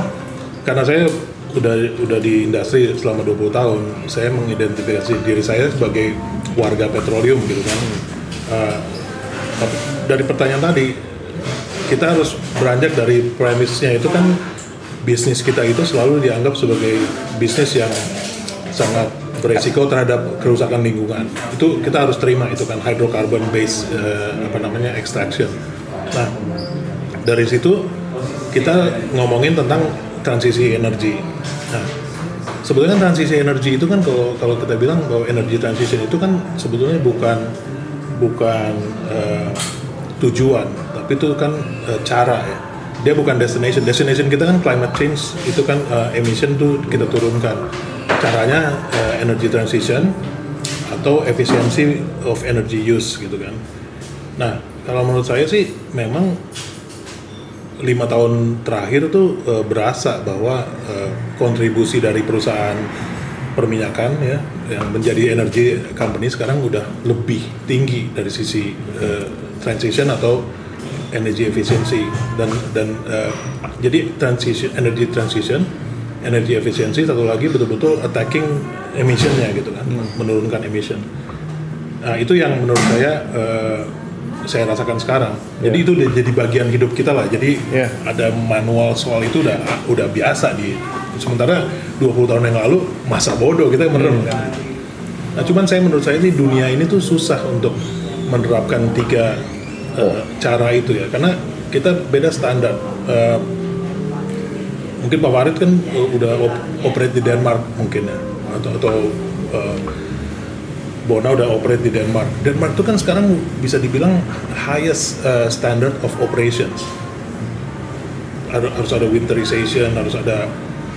karena saya udah di industri selama 20 tahun, saya mengidentifikasi diri saya sebagai warga petroleum gitu kan. Dari pertanyaan tadi, kita harus beranjak dari premisnya itu kan bisnis kita itu selalu dianggap sebagai bisnis yang sangat beresiko terhadap kerusakan lingkungan. Itu kita harus terima itu kan hydrocarbon based extraction. Nah, dari situ kita ngomongin tentang transisi energi. Nah, sebetulnya transisi energi itu kan kalau kita bilang bahwa energy transition itu kan sebetulnya bukan tujuan, tapi itu kan cara ya. Dia bukan destination. Destination kita kan climate change, itu kan emission tuh kita turunkan. Caranya energy transition atau efficiency of energy use gitu kan. Nah, kalau menurut saya sih memang 5 tahun terakhir tuh berasa bahwa kontribusi dari perusahaan perminyakan ya yang menjadi energy company sekarang udah lebih tinggi dari sisi transition atau energy efficiency dan jadi energy transition, energy efficiency, satu lagi betul-betul attacking emissionnya gitu kan, menurunkan emission. Nah itu yang menurut saya rasakan sekarang. Jadi itu udah jadi bagian hidup kita lah. Jadi ada manual soal itu udah biasa di. Sementara 20 tahun yang lalu masa bodoh kita merem kan. Nah cuman menurut saya ini dunia ini tuh susah untuk menerapkan 3 cara itu ya. Karena kita beda standar. Mungkin Pak Farid kan udah operate di Denmark mungkin ya. Atau Bona udah operate di Denmark. Denmark itu kan sekarang bisa dibilang highest standard of operations. Harus ada winterization, harus ada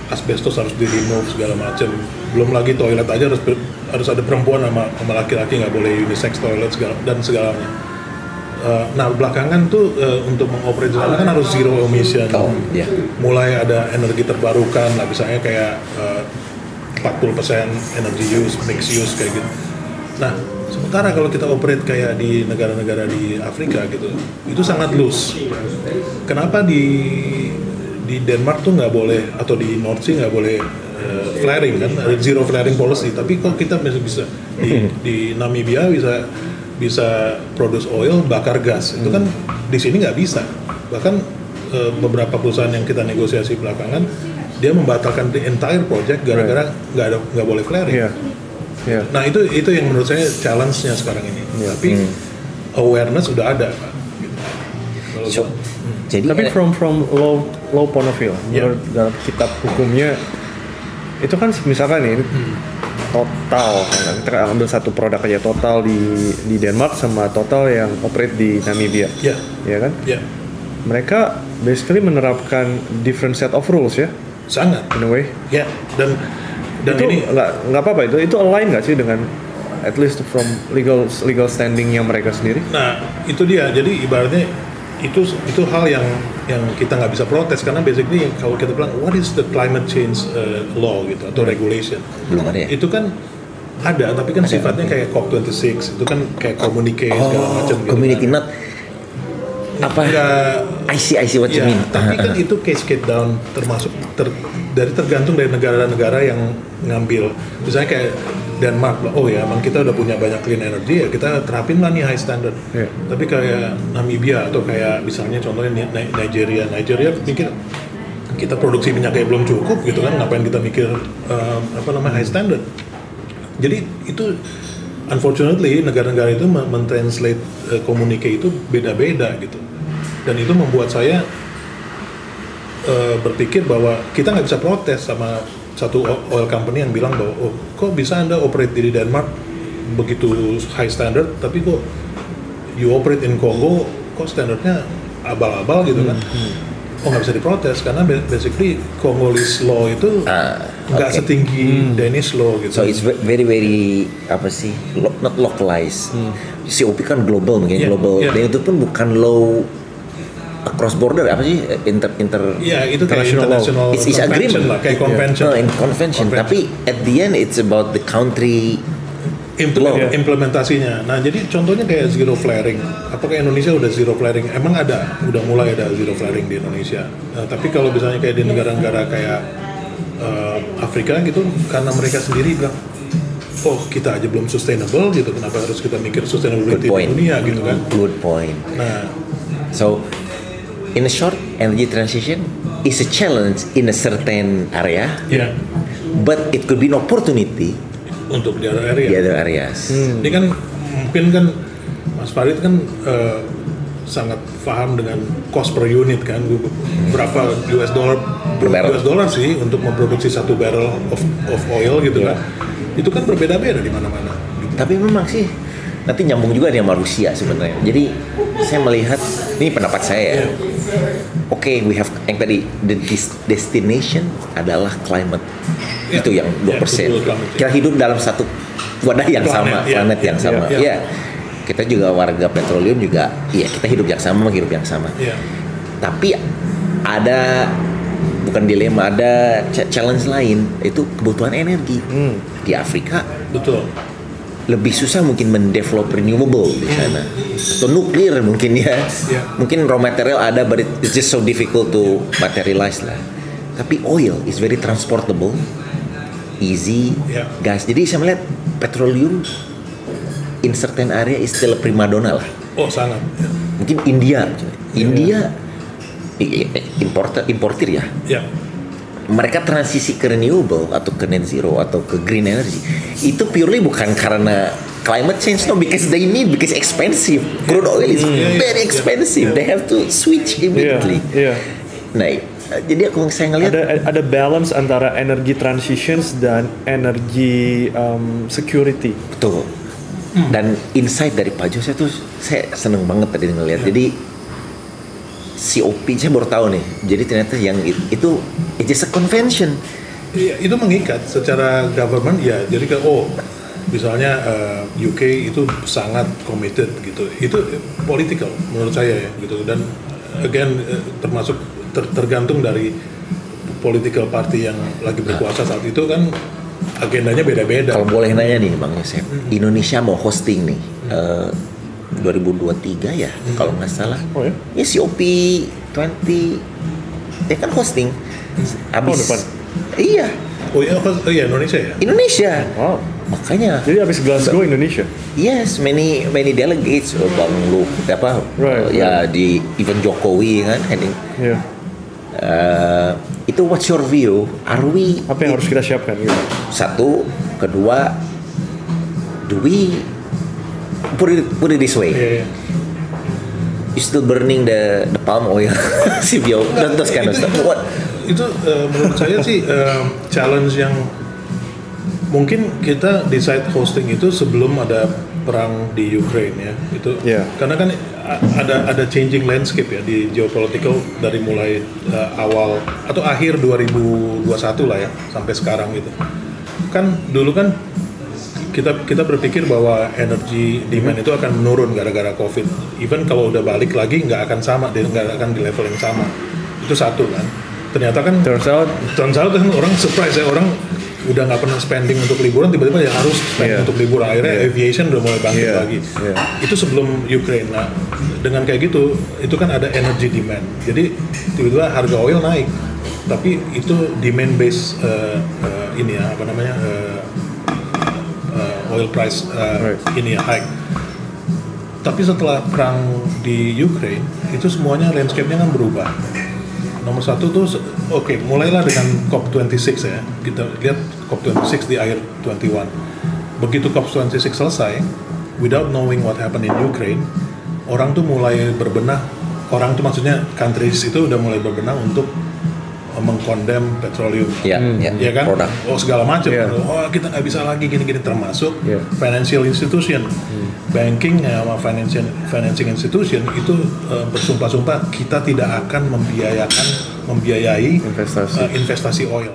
asbestos harus di remove segala macam. Belum lagi toilet aja harus ada perempuan sama laki-laki, nggak boleh unisex toilet dan segalanya. Nah belakangan tuh untuk mengoperate di sana kan harus zero emission. Mulai ada energi terbarukan lah, misalnya kayak 40% energy use, mixed use kayak gitu. Nah, sementara kalau kita operate kayak di negara-negara di Afrika gitu, itu sangat loose. Kenapa di Denmark tuh nggak boleh, atau di North Sea nggak boleh flaring kan, ada zero flaring policy. Tapi kok kita bisa di Namibia bisa produce oil, bakar gas, itu kan di sini nggak bisa. Bahkan beberapa perusahaan yang kita negosiasi belakangan, dia membatalkan the entire project gara-gara nggak boleh flaring. Nah itu yang menurut saya challenge-nya sekarang ini. Tapi awareness sudah ada, Pak. Gitu. Jadi tapi from law point of view, menurut dalam kitab hukumnya itu kan misalkan ini Total, kita ambil satu produk aja, Total di Denmark sama Total yang operate di Namibia, ya kan? Mereka basically menerapkan different set of rules ya. Sangat. In a way. Dan itu ini nggak apa-apa itu align nggak sih dengan at least from legal standingnya mereka sendiri? Nah itu dia, jadi ibaratnya itu hal yang kita nggak bisa protes karena basically kalau kita bilang what is the climate change law gitu atau regulation, belum ada ya? Itu kan ada tapi kan sifatnya kayak COP26 itu kan kayak communique segala macam gitu. Communique not apa? I see what you mean. Tapi kan itu cascade down termasuk tergantung dari negara-negara yang ngambil. Misalnya kayak Denmark, emang kita udah punya banyak clean energy ya kita terapin lah nih high standard. Tapi kayak Namibia atau kayak misalnya contohnya Nigeria pikir kita produksi minyak kayak belum cukup gitu kan, ngapain kita mikir high standard. Jadi itu unfortunately negara-negara itu mentranslate communique itu beda-beda gitu. Dan itu membuat saya berpikir bahwa kita nggak bisa protes sama satu oil company yang bilang bahwa kok bisa Anda operate di Denmark begitu high standard tapi kok you operate in Congo kok standarnya abal-abal gitu kan. Nggak bisa diprotes karena basically Congolese law itu nggak setinggi Danish law gitu. So it's very not localized. COP kan global mungkin global. Dan itu pun bukan law cross border apa sih inter ya itu kayak international it's agreement lah, kayak convention. Convention. Tapi at the end it's about the country implementasinya. Nah, jadi contohnya kayak zero flaring. Apakah Indonesia udah zero flaring? Emang udah mulai ada zero flaring di Indonesia. Nah, tapi kalau misalnya kayak di negara-negara kayak Afrika gitu, karena mereka sendiri bilang, oh kita aja belum sustainable gitu, kenapa harus kita mikir sustainability di dunia gitu kan? Good point. Nah, so in a short, energy transition is a challenge in a certain area, but it could be an opportunity untuk di other area. Di other areas. Ini kan mungkin kan Mas Farid kan sangat paham dengan cost per unit kan, berapa US dollar sih untuk memproduksi 1 barrel of oil gitu kan. Itu kan berbeda-beda di mana-mana. Tapi memang sih nanti nyambung juga nih sama Rusia sebenarnya. Jadi saya melihat ini pendapat saya ya. Oke, we have yang tadi the destination adalah climate. Itu yang 2%. Kita hidup dalam satu wadah yang sama, planet yang sama. Ya. Kita juga warga petroleum juga, ya kita hidup yang sama, hidup yang sama. Tapi ada bukan dilema, ada challenge lain, itu kebutuhan energi. Di Afrika betul lebih susah mungkin mendevelop renewable di sana, atau nuklir mungkin ya. Mungkin raw material ada, but it's just so difficult to materialize lah. Tapi oil is very transportable, easy, gas. Jadi saya melihat petroleum in certain area is still a primadonna lah. Oh sangat. Mungkin India importer ya. Mereka transisi ke renewable atau ke net zero atau ke green energy itu purely bukan karena climate change, no, because they need, because expensive. Crude oil is very expensive. They have to switch immediately. Nah, jadi saya ngelihat ada balance antara energy transitions dan energy security. Betul. Dan insight dari Pak Jose tuh saya seneng banget tadi ngelihat. Jadi COP saya baru tahu nih. Jadi ternyata yang itu it's just a convention. Itu mengikat secara government ya. Jadi misalnya UK itu sangat committed gitu. Itu political menurut saya ya gitu. Dan again termasuk tergantung dari political party yang lagi berkuasa saat itu kan. Agendanya beda-beda. Kalau boleh nanya nih Bang Yosef, Indonesia mau hosting nih 2023 ya, kalau nggak salah. Ya COP 20 ya kan hosting. Abis depan. Iya. Indonesia ya. Indonesia. Wow. Makanya. Jadi abis Glasgow Indonesia. Yes, many delegates. Bang Lu ya di event Jokowi kan heading. Itu what's your view? Are we? Apa yang harus kita siapkan? Gitu? Satu, kedua, do we put it this way? You still burning the palm oil, CBO, those kind of stuff. What? Itu menurut saya sih challenge yang mungkin kita decide hosting itu sebelum ada perang di Ukraine ya. Itu karena kan ada changing landscape ya di geopolitical dari mulai awal atau akhir 2021 lah ya sampai sekarang gitu. Kan dulu kan kita berpikir bahwa energy demand itu akan menurun gara-gara COVID. Even kalau udah balik lagi nggak akan sama, nggak akan di level yang sama. Itu satu kan. Ternyata kan turns out kan orang surprise ya, orang udah nggak pernah spending untuk liburan tiba-tiba ya harus spend untuk liburan, akhirnya aviation udah mulai bangkit lagi. Itu sebelum Ukraine. Nah dengan kayak gitu itu kan ada energy demand, jadi tiba-tiba harga oil naik, tapi itu demand base oil price high. Tapi setelah perang di Ukraine itu semuanya landscape-nya kan berubah. Nomor satu tuh mulailah dengan COP26 ya. Kita lihat COP26 di akhir 21. Begitu COP26 selesai, without knowing what happened in Ukraine, orang tuh mulai berbenah. Orang tuh maksudnya countries itu udah mulai berbenah untuk mengkondem petroleum, ya kan? Produk. Segala macam. Kita nggak bisa lagi gini-gini, termasuk financial institution, banking sama financing institution itu bersumpah-sumpah kita tidak akan membiayai investasi oil.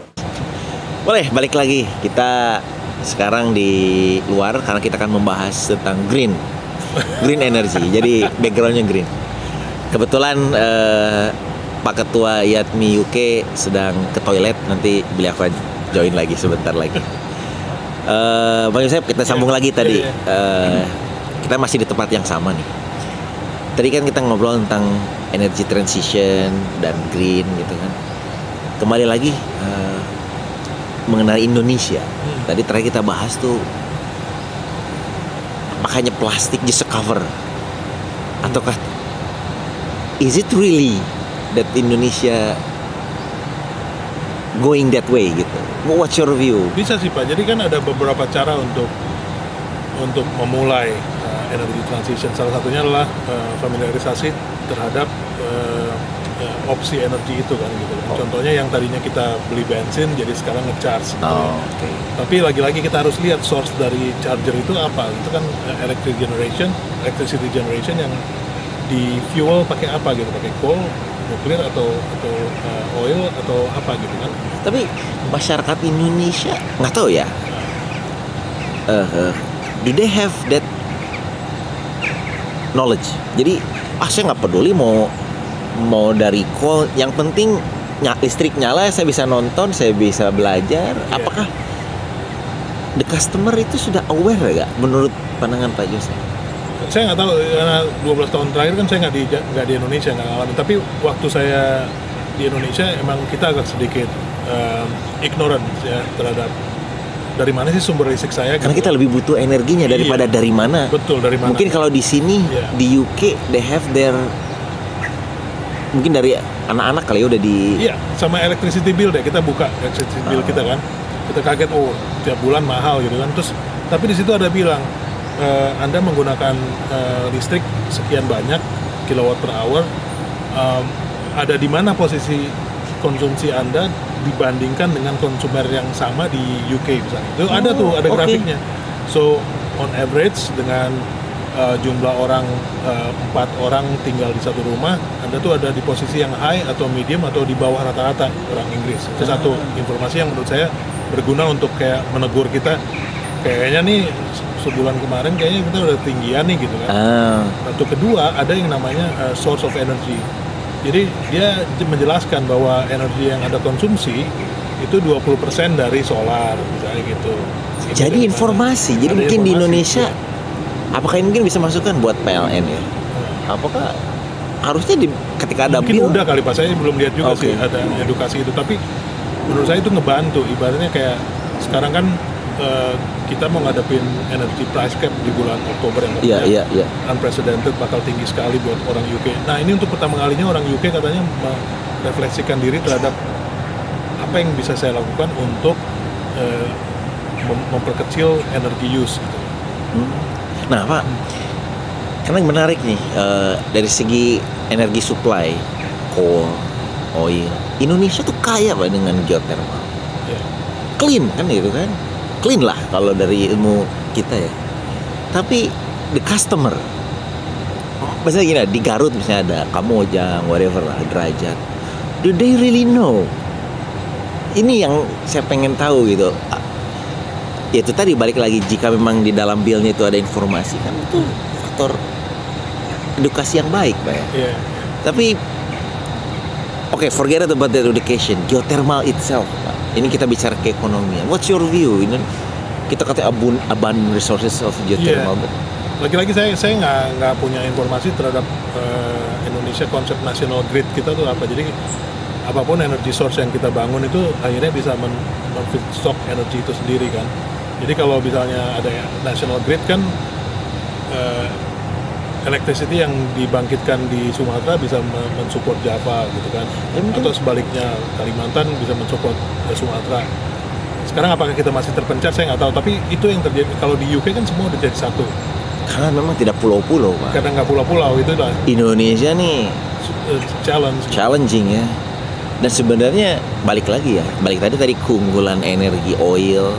Boleh balik lagi, kita sekarang di luar karena kita akan membahas tentang green energy. Jadi backgroundnya green. Kebetulan Pak Ketua IATMI UK sedang ke toilet, nanti beliau akan join lagi sebentar lagi. Bang Yosep, kita sambung lagi tadi. Kita masih di tempat yang sama nih. Tadi kan kita ngobrol tentang energy transition dan green gitu kan. Kembali lagi mengenai Indonesia. Tadi terakhir kita bahas tuh, makanya plastik just a cover. Ataukah is it really that Indonesia going that way gitu? What's your view? Bisa sih Pak. Jadi kan ada beberapa cara untuk memulai energy transition. Salah satunya adalah familiarisasi terhadap opsi energi itu kan gitu. Contohnya yang tadinya kita beli bensin jadi sekarang ngecharge. Gitu. Okay. Tapi lagi-lagi kita harus lihat source dari charger itu apa. Itu kan electricity generation yang di fuel pakai apa gitu, pakai coal, nuklir atau oil atau apa gitu kan. Tapi masyarakat Indonesia nggak tahu ya. Do they have that knowledge? Jadi saya nggak peduli mau dari call, yang penting listrik nyala, saya bisa nonton, saya bisa belajar. Yeah. Apakah the customer itu sudah aware nggak menurut pandangan Pak Yosef? Saya nggak tahu, karena 12 tahun terakhir kan saya nggak di Indonesia, nggak ngalamin. Tapi waktu saya di Indonesia emang kita agak sedikit ignorant ya terhadap dari mana sih sumber listrik saya. Karena gitu. kita lebih butuh energinya daripada dari mana. Betul, dari mana. Mungkin kalau di sini di UK they have their, mungkin dari anak-anak kali ya udah di. Iya, sama electricity bill deh, kita buka electricity bill kita kan, kita kaget tiap bulan mahal gitu kan. Terus tapi di situ ada bilang Anda menggunakan listrik sekian banyak kilowatt per hour, ada di mana posisi konsumsi Anda dibandingkan dengan konsumer yang sama di UK misalnya. Itu ada grafiknya. So on average dengan jumlah orang 4 orang tinggal di satu rumah, Anda tuh ada di posisi yang high atau medium atau di bawah rata-rata orang Inggris. Itu satu informasi yang menurut saya berguna untuk kayak menegur kita. Kayaknya nih sebulan kemarin kayaknya kita udah tinggian nih gitu kan. Untuk kedua ada yang namanya source of energy. Jadi dia menjelaskan bahwa energi yang Anda konsumsi itu 20% dari solar misalnya gitu. Jadi informasi. Jadi mungkin di Indonesia apakah ini mungkin bisa masukkan buat PLN ya? Apakah harusnya ketika ada mungkin bill? Udah kali Pak, saya belum lihat juga sih ada edukasi itu. Tapi menurut saya itu ngebantu. Ibaratnya kayak sekarang kan kita mau ngadepin energy price cap di bulan Oktober yang unprecedented, bakal tinggi sekali buat orang UK. Nah ini untuk pertama kalinya orang UK katanya merefleksikan diri terhadap apa yang bisa saya lakukan untuk memperkecil energy use gitu. Nah Pak, karena menarik nih dari segi energi supply, coal, oil, Indonesia tuh kaya Pak dengan geothermal. Clean kan gitu kan? Clean lah kalau dari ilmu kita ya. Tapi the customer, misalnya gini, di Garut misalnya ada Kamojang, whatever lah, Derajat, do they really know? Ini yang saya pengen tahu gitu. Ya itu tadi balik lagi, jika memang di dalam billnya itu ada informasi kan, itu faktor edukasi yang baik Pak ya. Tapi forget about the education, geothermal itself Pak. Ini kita bicara keekonomian. What's your view? Ini kita kata abundant resources of geothermal. Lagi-lagi saya nggak punya informasi terhadap Indonesia konsep national grid kita tuh apa. Jadi apapun energy source yang kita bangun itu akhirnya bisa men-feedstock energi itu sendiri kan. Jadi kalau misalnya ada national grid kan electricity yang dibangkitkan di Sumatera bisa mensupport Java gitu kan, atau sebaliknya Kalimantan bisa mensupport Sumatera. Sekarang apakah kita masih terpencet saya nggak tahu, tapi itu yang terjadi. Kalau di UK kan semua udah jadi satu. Karena memang tidak pulau-pulau Pak. Karena nggak pulau-pulau itu lah. Indonesia nih challenging ya. Dan sebenarnya balik tadi keunggulan energi oil.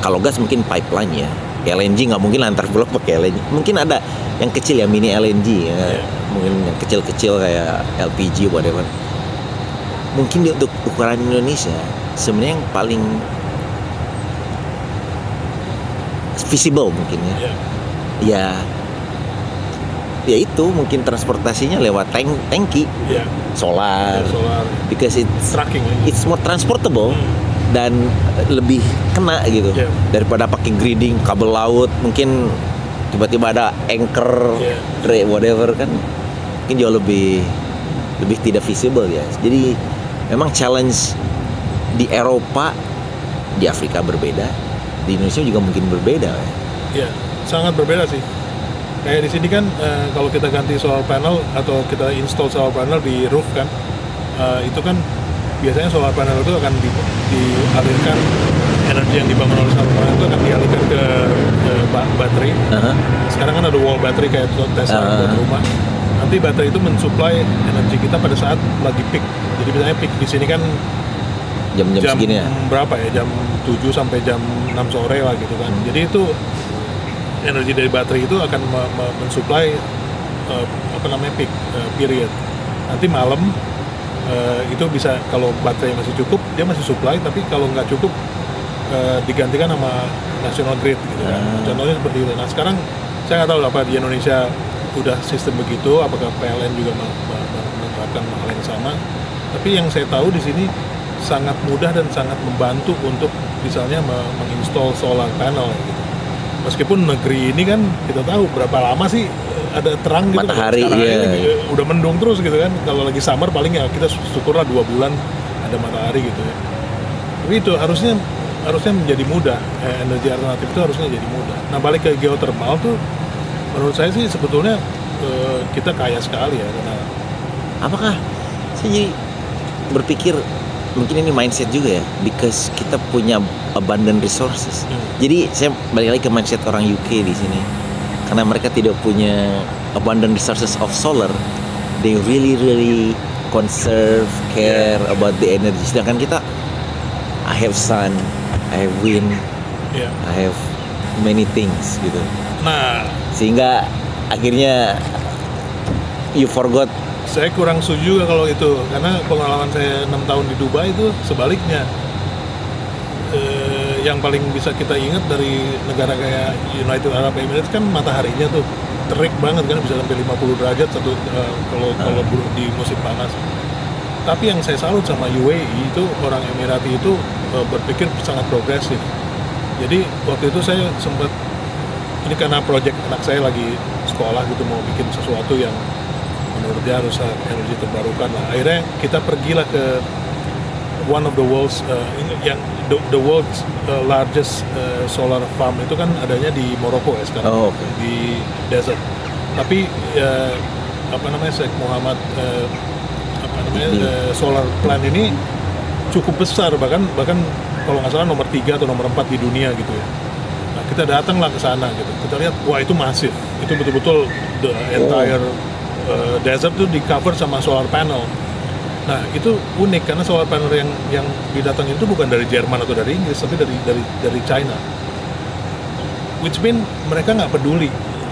Kalau gas mungkin pipeline ya. LNG nggak mungkin antar blok pakai LNG. Mungkin ada yang kecil ya, mini LNG ya. Mungkin yang kecil-kecil kayak LPG whatever. Mungkin untuk ukuran Indonesia sebenarnya yang paling visible mungkin ya. Ya ya itu mungkin transportasinya lewat tangki, solar, because it's tracking, it's more transportable dan lebih kena gitu daripada pakai griding kabel laut, mungkin tiba-tiba ada anchor, whatever kan, mungkin jauh lebih tidak visible ya. Jadi memang challenge di Eropa, di Afrika berbeda, di Indonesia juga mungkin berbeda. Ya, sangat berbeda sih. Kayak di sini kan kalau kita ganti solar panel atau kita install solar panel di roof kan, itu kan biasanya solar panel itu akan dialirkan, energi yang dibangun oleh solar panel itu akan dialirkan ke baterai. Sekarang kan ada wall battery kayak Tesla buat rumah. Nanti baterai itu mensuplai energi kita pada saat lagi peak. Jadi misalnya peak di sini kan jam-jam segini ya? Berapa ya? Jam 7 sampai jam 6 sore lah gitu kan. Jadi itu energi dari baterai itu akan mensuplai peak period. Nanti malam itu bisa, kalau baterai masih cukup dia masih supply, tapi kalau nggak cukup digantikan sama national grid gitu kan. Contohnya seperti itu. Nah sekarang saya nggak tahu apa di Indonesia udah sistem begitu, apakah PLN juga menerapkan hal yang sama. Tapi yang saya tahu di sini sangat mudah dan sangat membantu untuk misalnya menginstall solar panel gitu. Meskipun negeri ini kan kita tahu berapa lama sih ada terang gitu, matahari udah mendung terus gitu kan. Kalau lagi summer paling ya kita syukurlah 2 bulan ada matahari gitu ya. Tapi itu harusnya menjadi mudah, energi alternatif itu harusnya jadi mudah. Nah balik ke geothermal tuh menurut saya sih sebetulnya kita kaya sekali ya, karena apakah saya jadi berpikir mungkin ini mindset juga ya, because kita punya abundant resources. Jadi saya balik lagi ke mindset orang UK di sini, karena mereka tidak punya abundant resources of solar, they really conserve, care about the energy. Sedangkan kita, I have sun, I have wind, I have many things gitu. Nah, sehingga akhirnya you forgot. Saya kurang setuju kalau itu, karena pengalaman saya 6 tahun di Dubai itu sebaliknya. Yang paling bisa kita ingat dari negara kayak United Arab Emirates kan mataharinya tuh terik banget kan, bisa sampai 50 derajat kalau di musim panas. Tapi yang saya salut sama UAE itu, orang Emirati itu berpikir sangat progresif. Jadi waktu itu saya sempat, ini karena proyek anak saya lagi sekolah gitu, mau bikin sesuatu yang menurut dia harus energi terbarukan lah. Akhirnya kita pergilah ke one of the world's the world's largest solar farm, itu kan adanya di Maroko ya sekarang, di desert. Tapi Sheikh Muhammad solar plant ini cukup besar, bahkan kalau nggak salah nomor 3 atau nomor 4 di dunia gitu ya. Nah, kita datanglah ke sana gitu. Kita lihat, wah itu masif. Itu betul-betul the entire desert itu di cover sama solar panel. Nah itu unik karena solar panel yang didatangin itu bukan dari Jerman atau dari Inggris, tapi dari China. Which mean mereka nggak peduli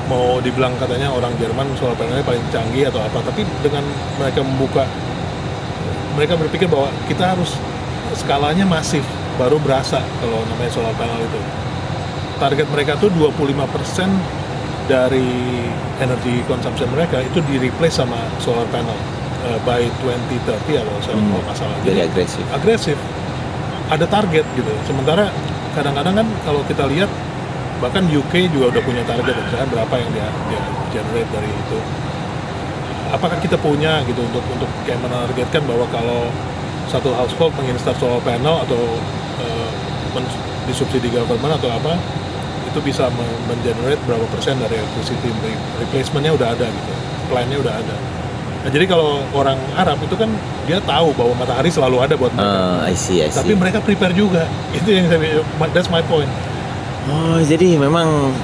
mau dibilang katanya orang Jerman solar panelnya paling canggih atau apa, tapi dengan mereka mereka berpikir bahwa kita harus skalanya masif, baru berasa kalau namanya solar panel itu. Target mereka tuh 25% dari energi consumption mereka itu di-replace sama solar panel by 2030 atau kalau nggak salah. Jadi agresif. Ada target gitu. Sementara kadang-kadang kan kalau kita lihat, bahkan UK juga udah punya target, misalnya berapa yang dia generate dari itu. Apakah kita punya gitu untuk kayak menargetkan bahwa kalau satu household menginstal solar panel atau disubsidi government atau apa, itu bisa mengenerate berapa persen dari electricity replacementnya udah ada gitu, plan-nya udah ada. Nah, jadi kalau orang Arab itu kan dia tahu bahwa matahari selalu ada buat mereka. I see. Tapi mereka prepare juga. Itu yang that's my point. Oh, jadi memang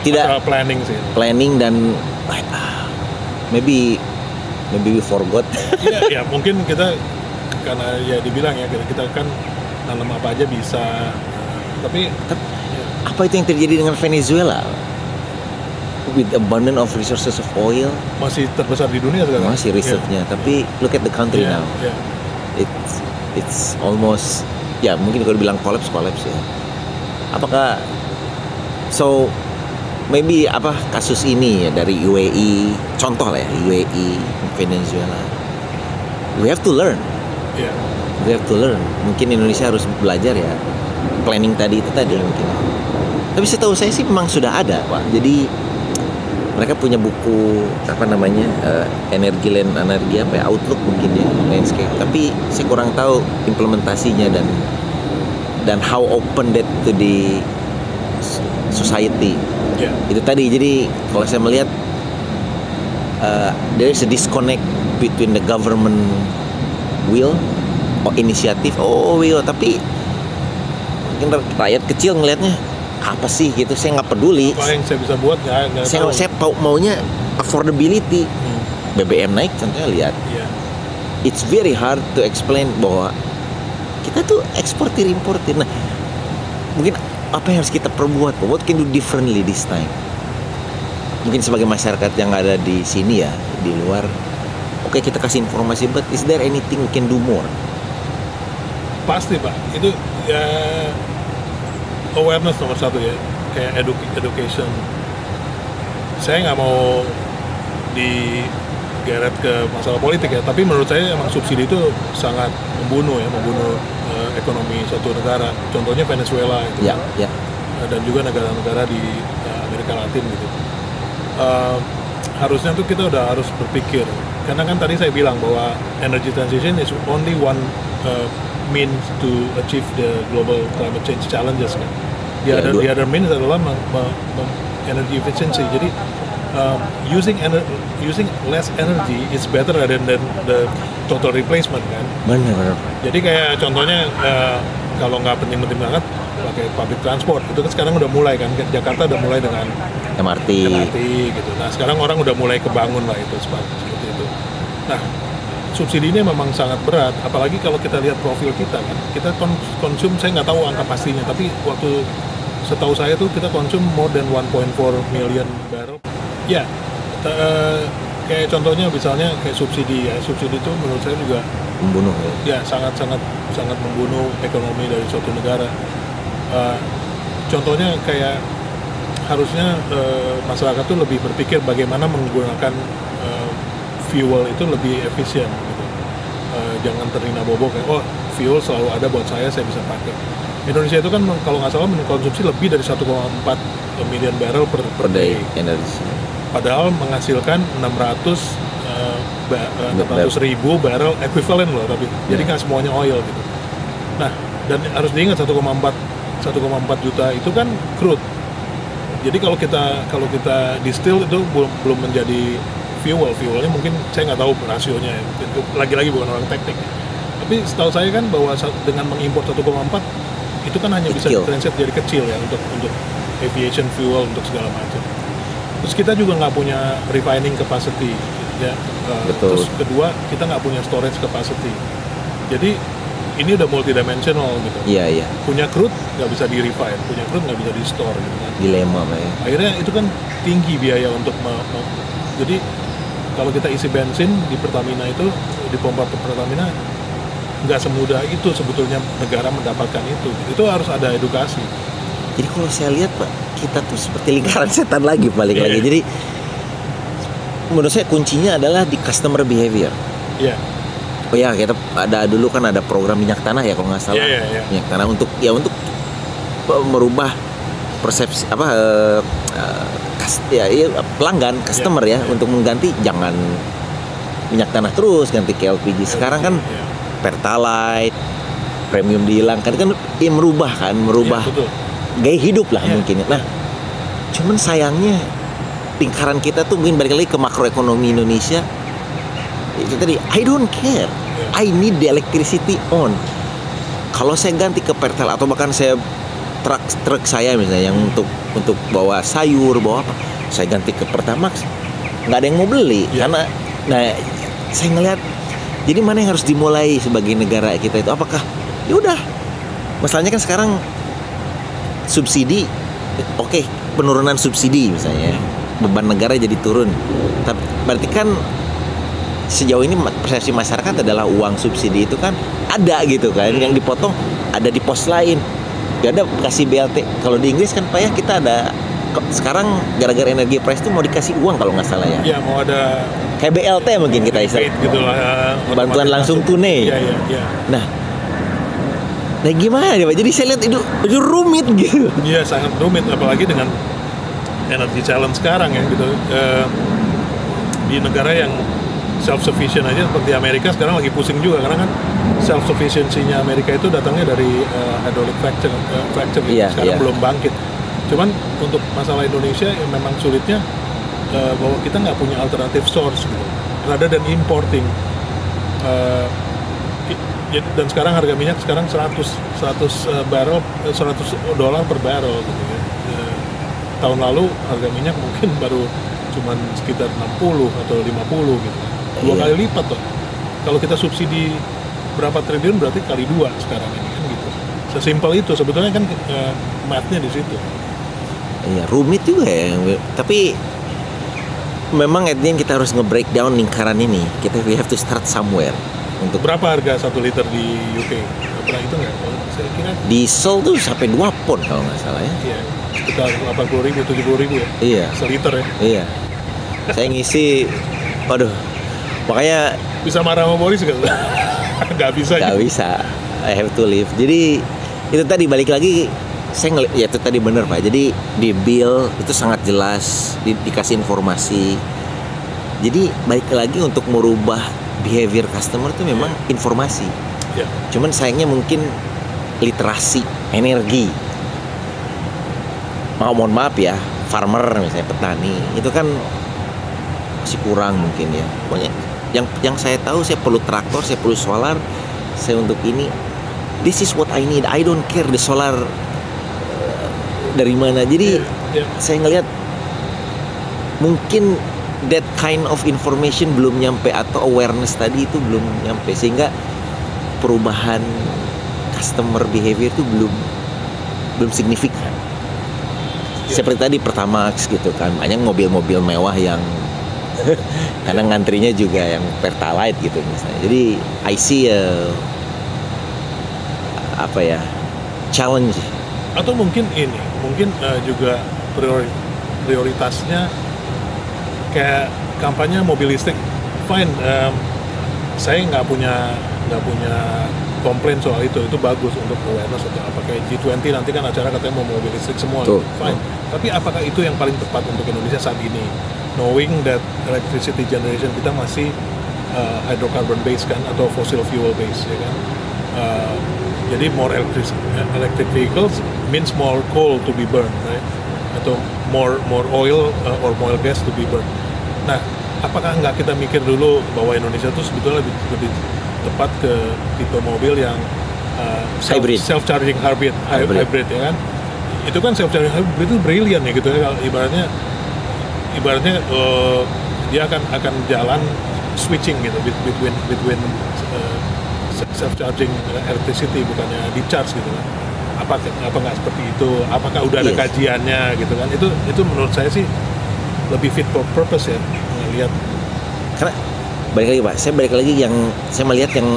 tidak planning sih. Planning dan maybe we forgot. Iya, mungkin kita karena ya dibilang ya kita kan nanam apa aja bisa. Tapi apa itu yang terjadi dengan Venezuela? With abundance of resources of oil, masih terbesar di dunia sekarang. Masih risetnya, tapi look at the country now. It's almost mungkin kalau dibilang collapse ya. Apakah maybe kasus ini ya dari UAE, contoh lah ya, UAE, Venezuela. We have to learn. Yeah. We have to learn. Mungkin Indonesia harus belajar ya, planning tadi mungkin. Tapi setahu saya sih memang sudah ada, Pak. Jadi mereka punya buku energi outlook mungkin ya, landscape. Tapi saya kurang tahu implementasinya dan how open that to the society. Yeah. Itu tadi. Jadi kalau saya melihat there is a disconnect between the government will inisiatif will, tapi mungkin rakyat kecil ngelihatnya apa sih gitu, saya nggak peduli. Apa yang saya bisa buat nggak saya maunya affordability. BBM naik contohnya, lihat. Yeah. It's very hard to explain bahwa kita tuh eksportir importir. Nah, mungkin apa yang harus kita perbuat? What can do differently this time? Mungkin sebagai masyarakat yang ada di sini ya, di luar, oke, kita kasih informasi, but is there anything we can do more? Pasti, Pak. Itu ya awareness nomor satu ya, kayak education. Saya nggak mau digeret ke masalah politik ya, tapi menurut saya emang subsidi itu sangat membunuh ekonomi suatu negara. Contohnya Venezuela itu, dan juga negara-negara di Amerika Latin gitu. Harusnya tuh kita udah harus berpikir, karena kan tadi saya bilang bahwa energy transition is only one means to achieve the global climate change challenges kan. The other means adalah energy efficiency. Jadi using less energy is better than the total replacement kan. Benar. Jadi kayak contohnya kalau nggak penting-penting banget pakai public transport, itu kan sekarang udah mulai kan. Jakarta udah mulai dengan MRT gitu. Nah sekarang orang udah mulai kebangun lah itu seperti itu. Nah subsidi ini memang sangat berat, apalagi kalau kita lihat profil kita kan. Kita konsum, saya nggak tahu angka pastinya, tapi waktu setahu saya tuh kita konsum more than 1.4 million barrel. Ya, kayak contohnya misalnya kayak subsidi ya. Subsidi itu menurut saya juga membunuh ya. Sangat membunuh ekonomi dari suatu negara. Contohnya kayak harusnya masyarakat tuh lebih berpikir bagaimana menggunakan fuel itu lebih efisien gitu. Jangan terina bobok ya, fuel selalu ada buat saya bisa pakai. Indonesia itu kan kalau nggak salah mengkonsumsi lebih dari 1,4 million barrel per day energi. Padahal menghasilkan 600.000 barrel equivalent loh, tapi jadi nggak semuanya oil gitu. Nah, dan harus diingat 1,4 juta itu kan crude. Jadi kalau kita distill itu belum menjadi fuelnya mungkin saya nggak tahu rasionya ya. Itu lagi-lagi bukan orang teknik. Tapi setahu saya kan bahwa dengan mengimpor 1,4 itu kan hanya bisa translate jadi kecil ya untuk aviation fuel, untuk segala macam. Terus kita juga nggak punya refining capacity ya. Terus kedua kita nggak punya storage capacity. Jadi ini udah multidimensional gitu. Iya. Punya crude nggak bisa di refine, punya crude nggak bisa di store gitu kan. Dilema ya. Akhirnya itu kan tinggi biaya untuk jadi kalau kita isi bensin di Pertamina itu, di pompa Pertamina, nggak semudah itu sebetulnya negara mendapatkan itu. Itu harus ada edukasi. Jadi kalau saya lihat Pak, kita tuh seperti lingkaran setan lagi balik lagi. Jadi menurut saya kuncinya adalah di customer behavior. Iya. Oh ya, kita dulu kan ada program minyak tanah ya kalau nggak salah. Iya. Minyak tanah untuk merubah persepsi pelanggan, customer ya, untuk mengganti jangan minyak tanah terus, ganti ke LPG. Sekarang kan Pertalite, premium dihilangkan kan, merubah gaya hidup lah mungkin. Nah, cuman sayangnya lingkaran kita tuh mungkin balik lagi ke makroekonomi Indonesia. Itu tadi, I don't care, I need the electricity on. Kalau saya ganti ke Pertalite atau bahkan saya truk saya misalnya yang untuk bawa sayur, bawa apa, saya ganti ke Pertamax, nggak ada yang mau beli karena, nah saya ngelihat, jadi mana yang harus dimulai sebagai negara kita itu? Apakah ya udah, masalahnya kan sekarang subsidi, oke, penurunan subsidi misalnya, beban negara jadi turun, tapi berarti kan sejauh ini persepsi masyarakat adalah uang subsidi itu kan ada gitu kan, yang dipotong ada di pos lain. Gak ada kasih BLT. Kalau di Inggris kan Pak ya, kita ada sekarang gara-gara energi price itu mau dikasih uang kalau nggak salah ya. Iya, mau ada kayak BLT mungkin kita istilah. Gitu lah, bantuan langsung tunai. Iya. Nah gimana ya Pak? Jadi saya lihat itu rumit gitu. Iya, sangat rumit, apalagi dengan energy challenge sekarang ya gitu. Di negara yang self-sufficient aja seperti Amerika sekarang lagi pusing juga karena kan self-sufficiency-nya Amerika itu datangnya dari hydraulic fracture sekarang belum bangkit. Cuman untuk masalah Indonesia yang memang sulitnya bahwa kita nggak punya alternative source gitu, rather than importing. Dan sekarang harga minyak sekarang $100 per barrel gitu ya. Tahun lalu harga minyak mungkin baru cuman sekitar 60 atau 50 gitu. Dua kali lipat tuh. Kalau kita subsidi berapa triliun berarti kali 2 sekarang ini kan gitu. Sesimpel itu sebetulnya kan math-nya di situ. Iya, rumit juga ya. Tapi memang at the end kita harus nge-breakdown lingkaran ini. We have to start somewhere. Untuk berapa harga 1 liter di UK? Pernah itu nggak? Saya kira diesel tuh sampai 2 pon kalau nggak salah ya. Iya, sekitar 80.000, 70.000 ya. Iya. Seliter ya. Iya. Saya ngisi, waduh, makanya bisa marah sama Boris kan? Nggak bisa. Nggak bisa. I have to leave. Jadi itu tadi balik lagi. Saya ngeliat, ya itu tadi benar Pak. Jadi di bill itu sangat jelas dikasih informasi. Jadi balik lagi untuk merubah behavior customer itu memang informasi. Yeah. Cuman sayangnya mungkin literasi energi. Mohon maaf ya, farmer misalnya petani itu kan masih kurang mungkin ya. Pokoknya yang saya tahu, saya perlu traktor, saya perlu solar, saya untuk ini. This is what I need. I don't care the solar dari mana. Jadi saya ngelihat mungkin that kind of information belum nyampe atau awareness tadi itu belum nyampe sehingga perubahan customer behavior itu belum signifikan. Seperti tadi Pertamax gitu kan, banyak mobil-mobil mewah yang kadang ngantrinya juga yang Pertalite gitu misalnya. Jadi I see challenge. Atau mungkin juga prioritasnya kayak kampanye mobil listrik. Fine, saya nggak punya komplain soal itu bagus untuk awareness atau apa, kayak G20 nanti kan acara katanya mau mobil listrik semua. Fine. Tapi apakah itu yang paling tepat untuk Indonesia saat ini? Knowing that electricity generation kita masih hydrocarbon based kan atau fossil fuel based ya kan. Jadi more electric vehicles means more coal to be burned, right? Atau more oil or more gas to be burned. Nah, apakah nggak kita mikir dulu bahwa Indonesia itu sebetulnya lebih tepat ke tipe mobil yang self-charging hybrid ya kan? Itu kan self-charging hybrid itu brilliant ya gitu ya, ibaratnya dia akan jalan switching gitu between self-charging electricity, bukannya di charge gitu kan. Apa nggak seperti itu? Apakah udah ada kajiannya gitu kan? Itu menurut saya sih lebih fit for purpose ya, ngelihat. Karena balik lagi Pak, saya melihat yang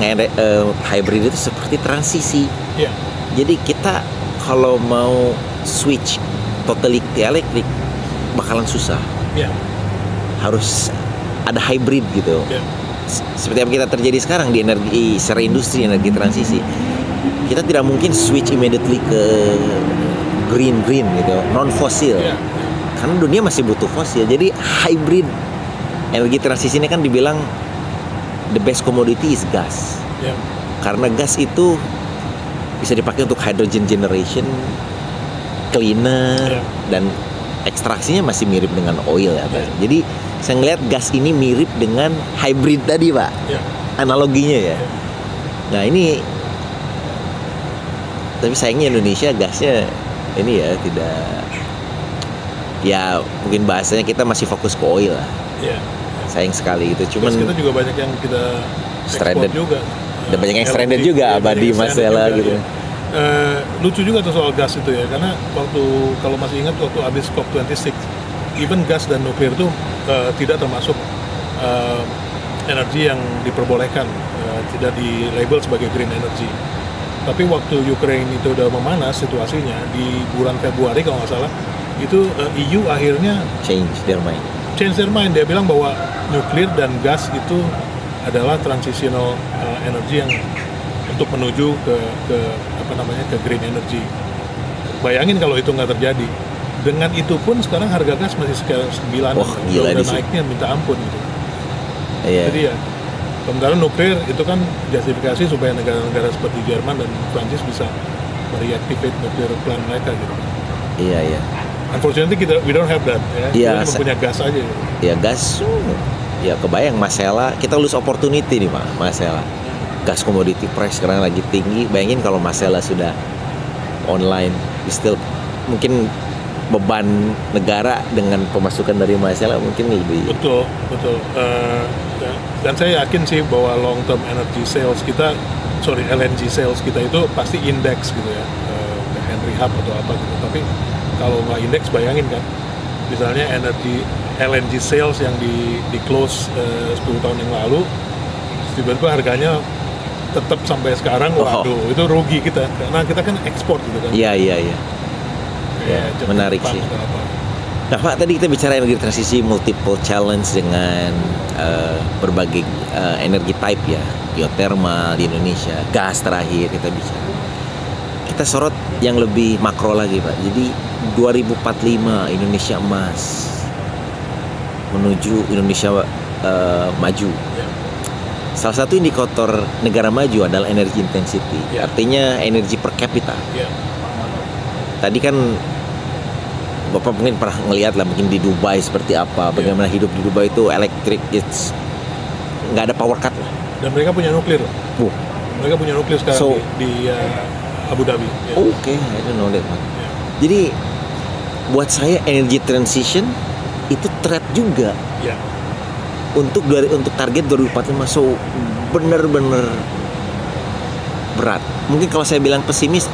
hybrid itu seperti transisi. Yeah. Jadi kita kalau mau switch totally ke elektrik bakalan susah. Yeah. Harus ada hybrid gitu. Yeah. Seperti apa kita terjadi sekarang di energi secara industri, energi transisi. Kita tidak mungkin switch immediately ke green gitu, non fosil. Yeah. Karena dunia masih butuh fosil. Jadi hybrid energi transisi ini kan dibilang the best commodity is gas. Yeah. Karena gas itu bisa dipakai untuk hydrogen generation, cleaner, dan ekstraksinya masih mirip dengan oil ya Pak. Jadi saya ngelihat gas ini mirip dengan hybrid tadi Pak. Analoginya ya. Nah ini, tapi sayangnya Indonesia gasnya ini ya tidak, ya mungkin bahasanya kita masih fokus ke oil lah. Sayang sekali itu. Cuman kita juga banyak yang kita stranded juga. Dan banyak yang stranded juga, abadi masalah gitu. Lucu juga tuh soal gas itu ya, karena kalau masih ingat waktu habis COP26, even gas dan nuklir itu tidak termasuk energi yang diperbolehkan, tidak di label sebagai green energy. Tapi waktu Ukraine itu udah memanas situasinya di bulan Februari kalau nggak salah, itu EU akhirnya change their mind. Dia bilang bahwa nuklir dan gas itu adalah transitional energy yang untuk menuju ke green energy. Bayangin kalau itu nggak terjadi. Dengan itu pun sekarang harga gas masih sekitar 9, gila udah naiknya minta ampun gitu. Iya. Jadi ya, sementara nuklir itu kan justifikasi supaya negara-negara seperti Jerman dan Prancis bisa mereactivate nuklir plant mereka gitu. Iya. Unfortunately we don't have that ya. Iya, Kita cuma punya gas aja. Gitu. Ya gas, ya kebayang Masela, kita lose opportunity nih Pak, Masela. Gas commodity price sekarang lagi tinggi. Bayangin kalau Masela sudah online, still mungkin beban negara dengan pemasukan dari Masela mungkin lebih. Betul. Dan saya yakin sih bahwa long term energy sales kita, LNG sales kita itu pasti indeks gitu ya, Henry Hub atau apa gitu. Tapi kalau nggak indeks, bayangin kan, misalnya LNG sales yang di close 10 tahun yang lalu, tiba-tiba harganya tetap sampai sekarang, waduh, itu rugi kita, karena kita kan ekspor gitu kan. Iya. Ya, menarik sih. Nah Pak, tadi kita bicara energi transisi multiple challenge dengan berbagai energi type ya, geothermal di Indonesia, gas terakhir kita bicara. Kita sorot yang lebih makro lagi Pak. Jadi 2045 Indonesia emas menuju Indonesia maju. Salah satu indikator negara maju adalah energy intensity, artinya energi per kapita. Tadi kan Bapak mungkin pernah ngelihat lah mungkin di Dubai seperti apa, bagaimana hidup di Dubai itu elektrik, nggak ada power cut lah. Dan mereka punya nuklir. Mereka punya nuklir sekarang di Abu Dhabi. Oke, I don't know that. Jadi buat saya energy transition itu threat juga. Untuk target 2045, so bener-bener berat. Mungkin kalau saya bilang pesimis,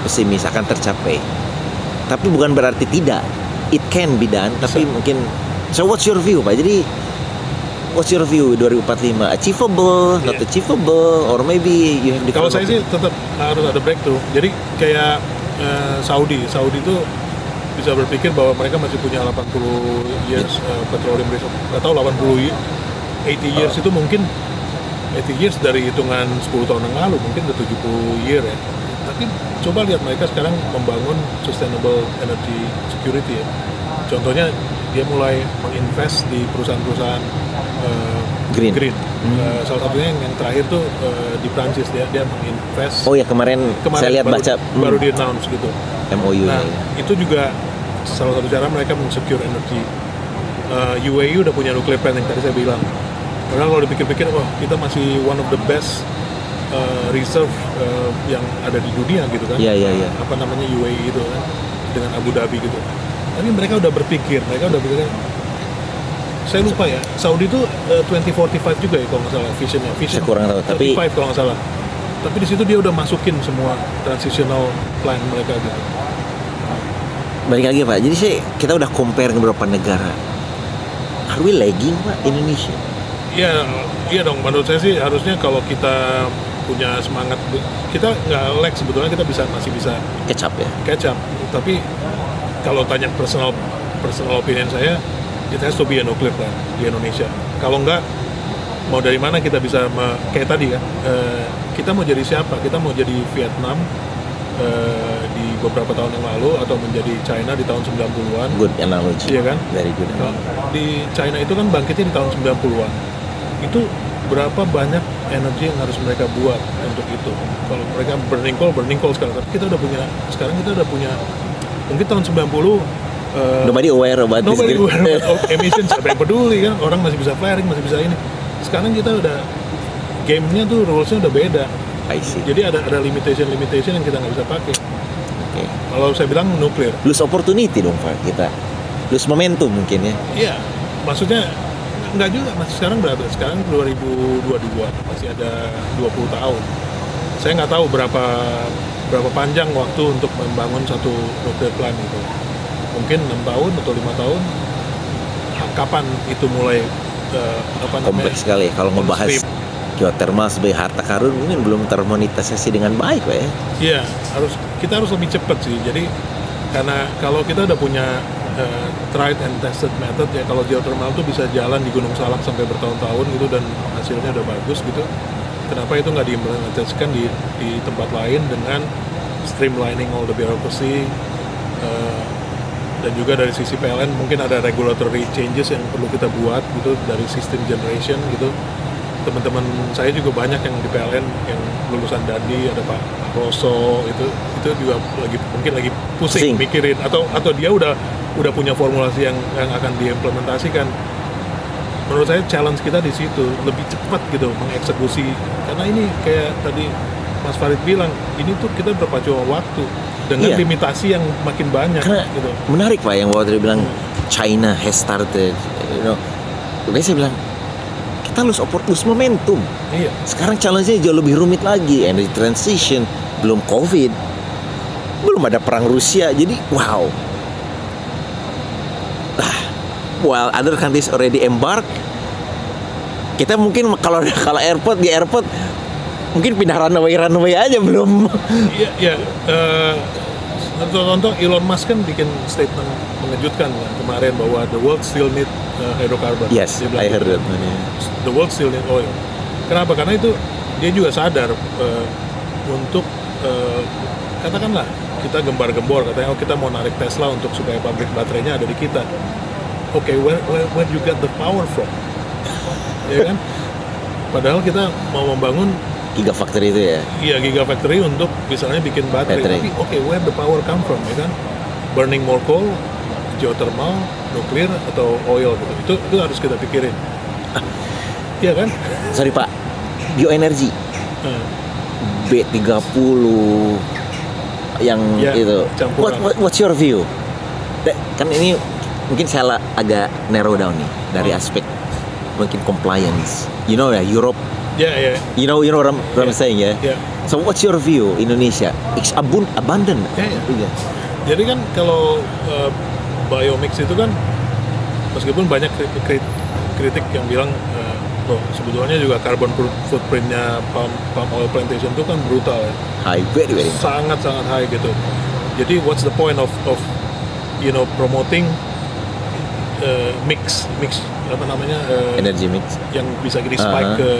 pesimis akan tercapai. Tapi bukan berarti tidak. It can be done, tapi mungkin. So what's your view Pak? Jadi what's your view 2045? Achievable, not achievable, or maybe you have. Kalau saya sih tetap harus ada breakthrough. Jadi kayak Saudi itu bisa berpikir bahwa mereka masih punya 80 years petroleum reserve. Nggak tahu 80 years itu mungkin 80 years dari hitungan 10 tahun yang lalu, mungkin udah 70 year ya. Tapi coba lihat mereka sekarang membangun sustainable energy security ya. Contohnya dia mulai menginvest di perusahaan-perusahaan green. Salah satunya yang terakhir tuh di Prancis, dia menginvest. Oh ya, kemarin saya lihat baru di announce gitu. MOU. Nah, itu juga salah satu cara mereka men-secure energy. UAE udah punya nuclear plant yang tadi saya bilang. Padahal kalau dipikir-pikir, wah kita masih one of the best reserve yang ada di dunia gitu kan. Iya. Apa namanya UAE itu kan, dengan Abu Dhabi gitu. Tapi mereka udah berpikir, saya lupa ya, Saudi itu 2045 juga ya kalau nggak salah visionnya. Saya kurang tahu, tapi 35 kalau nggak salah. Tapi di situ dia udah masukin semua transitional plan mereka gitu. Balik lagi Pak, jadi kita udah compare beberapa negara. Are we lagging Pak Indonesia? Iya dong, menurut saya sih harusnya kalau kita punya semangat, kita nggak lag sebetulnya, kita masih bisa catch up. Tapi kalau tanya personal opinion saya, it has to be a nuclear plant di Indonesia. Kalau nggak, mau dari mana kita bisa kayak tadi kan, kita mau jadi siapa? Kita mau jadi Vietnam di beberapa tahun yang lalu, atau menjadi China di tahun 90-an. Good analogy. Iya kan? Very good. Di China itu kan bangkitnya di tahun 90-an. Itu berapa banyak energi yang harus mereka buat untuk itu. Kalau mereka burning coal sekarang. Tapi sekarang kita udah punya mungkin tahun 90 nobody aware about emissions, siapa yang peduli kan, orang masih bisa flaring, masih bisa ini. Sekarang kita udah game-nya tuh rules-nya udah beda. I see. Jadi ada limitation yang kita nggak bisa pakai. Okay. Kalau saya bilang nuklir, lose opportunity dong Pak, kita lose momentum mungkin ya. Iya, maksudnya nggak juga, masih sekarang berapa? Sekarang 2022, masih ada 20 tahun. Saya nggak tahu berapa panjang waktu untuk membangun satu nuclear plant itu. Mungkin 6 tahun atau 5 tahun. Kapan itu mulai kompleks sekali kalau ngebahas geothermal sebagai harta karun, mungkin belum termonetisasi dengan baik Pak ya. Iya, kita harus lebih cepat sih. Jadi Karena kalau kita udah punya tried and tested method ya, kalau geothermal tuh bisa jalan di Gunung Salak sampai bertahun-tahun gitu dan hasilnya udah bagus gitu. Kenapa itu nggak diimplementasikan di tempat lain dengan streamlining all the bureaucracy, dan juga dari sisi PLN mungkin ada regulatory changes yang perlu kita buat gitu dari system generation gitu. Teman-teman saya juga banyak yang di PLN yang lulusan Dandi, ada Pak Rosso itu juga mungkin lagi pusing mikirin atau dia udah punya formulasi yang akan diimplementasikan. Menurut saya challenge kita di situ lebih cepat gitu mengeksekusi, karena ini kayak tadi Mas Farid bilang, ini tuh kita berpacu waktu dengan limitasi yang makin banyak. Karena gitu. Menarik Pak yang Walter bilang China has started, saya bilang kita lose momentum. Iya. Sekarang challenge-nya jauh lebih rumit lagi, energy transition, belum COVID, belum ada perang Rusia, jadi wow. While other countries already embark, kita mungkin kalau di airport mungkin pindah runway aja belum. Iya. Contoh Elon Musk kan bikin statement mengejutkan kan kemarin bahwa the world still need hydrocarbon. Yes, I heard that. The world still need oil. Kenapa? Karena itu dia juga sadar untuk katakanlah kita gembar-gembor katanya kita mau narik Tesla untuk supaya pabrik baterainya ada di kita. Oke, where you get the power from? Ya kan? Padahal kita mau membangun Gigafactory itu ya? Iya, Gigafactory untuk misalnya bikin baterai. Tapi where the power come from, ya kan? Burning more coal, geothermal, nuklir, atau oil gitu. Itu harus kita pikirin. Iya kan? Sorry Pak, bioenergi B30 yang itu. What's your view? Kan ini mungkin saya agak narrow down nih dari aspek mungkin compliance. You know ya, Europe. Yeah. You know what I'm saying ya. Yeah. So what's your view Indonesia? It's abundant. Yeah. Jadi kan kalau biomix itu kan meskipun banyak kritik yang bilang sebetulnya juga carbon footprintnya palm oil plantation itu kan brutal ya. High, very sangat high gitu. Jadi what's the point of promoting mix apa namanya energy mix yang bisa di spike ke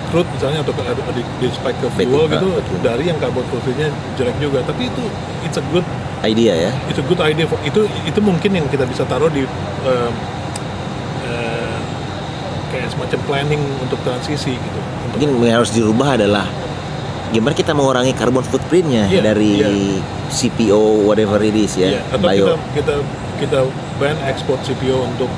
crude misalnya atau di spike ke fuel gitu dari yang carbon footprintnya jelek juga, tapi itu it's a good idea ya. It's a good idea itu mungkin yang kita bisa taruh di kayak semacam planning untuk transisi gitu. Mungkin yang harus dirubah adalah gimana kita mengurangi carbon footprintnya dari CPO whatever it is ya. Atau kita ban ekspor CPO untuk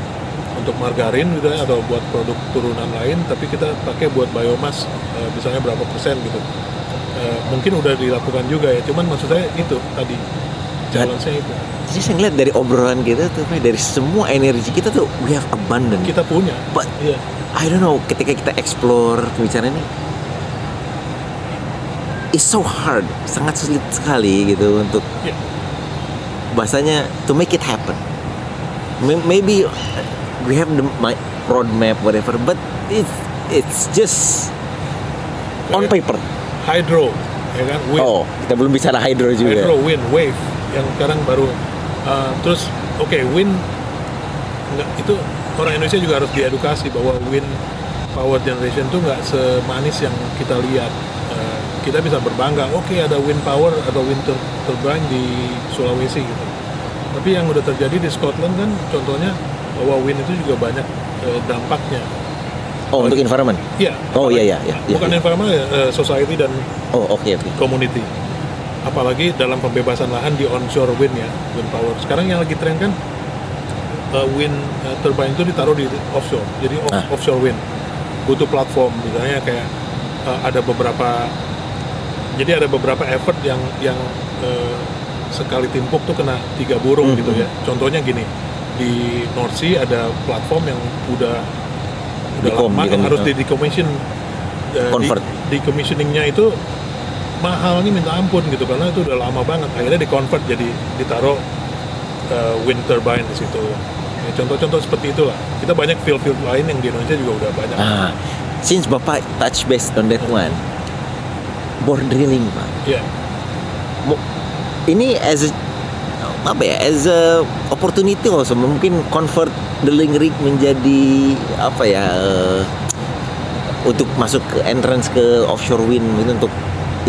margarin gitu ya, atau buat produk turunan lain, tapi kita pakai buat biomas misalnya berapa persen gitu. Mungkin udah dilakukan juga ya, cuman maksud saya itu tadi challenge-nya itu. Jadi saya ngeliat dari obrolan kita tuh, dari semua energi kita tuh we have abundant. Kita punya. But I don't know, ketika kita explore pembicaraan ini, it's so hard, sangat sulit sekali gitu untuk bahasanya to make it happen. Maybe we have the roadmap whatever, but it's just on paper. Hydro, ya kan? Wind. Oh, kita belum bicara hydro juga. Hydro, wind, wave, yang sekarang baru. Terus, wind, itu orang Indonesia juga harus diedukasi bahwa wind power generation itu nggak semanis yang kita lihat. Kita bisa berbangga, ada wind power atau wind turbine di Sulawesi gitu. Tapi yang udah terjadi di Scotland kan, contohnya bahwa wind itu juga banyak dampaknya. Oh, untuk environment? Iya. Oh iya. Bukan environment, society dan community. Apalagi dalam pembebasan lahan di onshore wind ya, wind power. Sekarang yang lagi tren kan wind turbine itu ditaruh di offshore. Jadi offshore wind butuh platform, misalnya kayak ada beberapa effort yang sekali timpuk tuh kena 3 burung gitu ya. Contohnya gini, di North Sea ada platform yang udah lama harus di-decommission. Decommissioningnya itu mahalnya minta ampun gitu, karena itu udah lama banget. Akhirnya di-convert jadi ditaruh wind turbine di situ. Ya, contoh-contoh seperti itulah. Kita banyak field-field lain yang di Indonesia juga udah banyak. Since Bapak touch base on that one, bore drilling Pak. Iya. Ini as a apa ya, as a opportunity also, mungkin convert drilling rig menjadi apa ya, untuk masuk ke entrance ke offshore wind itu untuk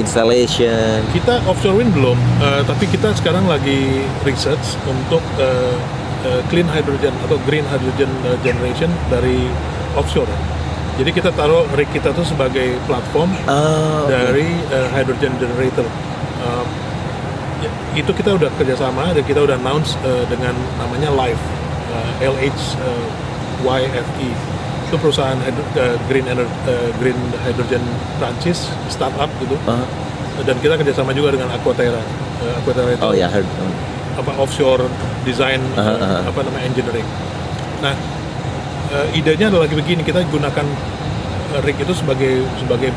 installation. Kita offshore wind belum, tapi kita sekarang lagi research untuk clean hydrogen atau green hydrogen generation dari offshore. Jadi kita taruh rig kita tuh sebagai platform dari hydrogen generator. Itu kita udah kerjasama dan kita udah announce dengan namanya Live, LHYFE. Itu perusahaan green hydrogen Prancis, startup gitu. Dan kita kerjasama juga dengan Aquaterra. Aquaterra itu offshore design engineering. Nah, idenya adalah lagi begini, kita gunakan rig itu sebagai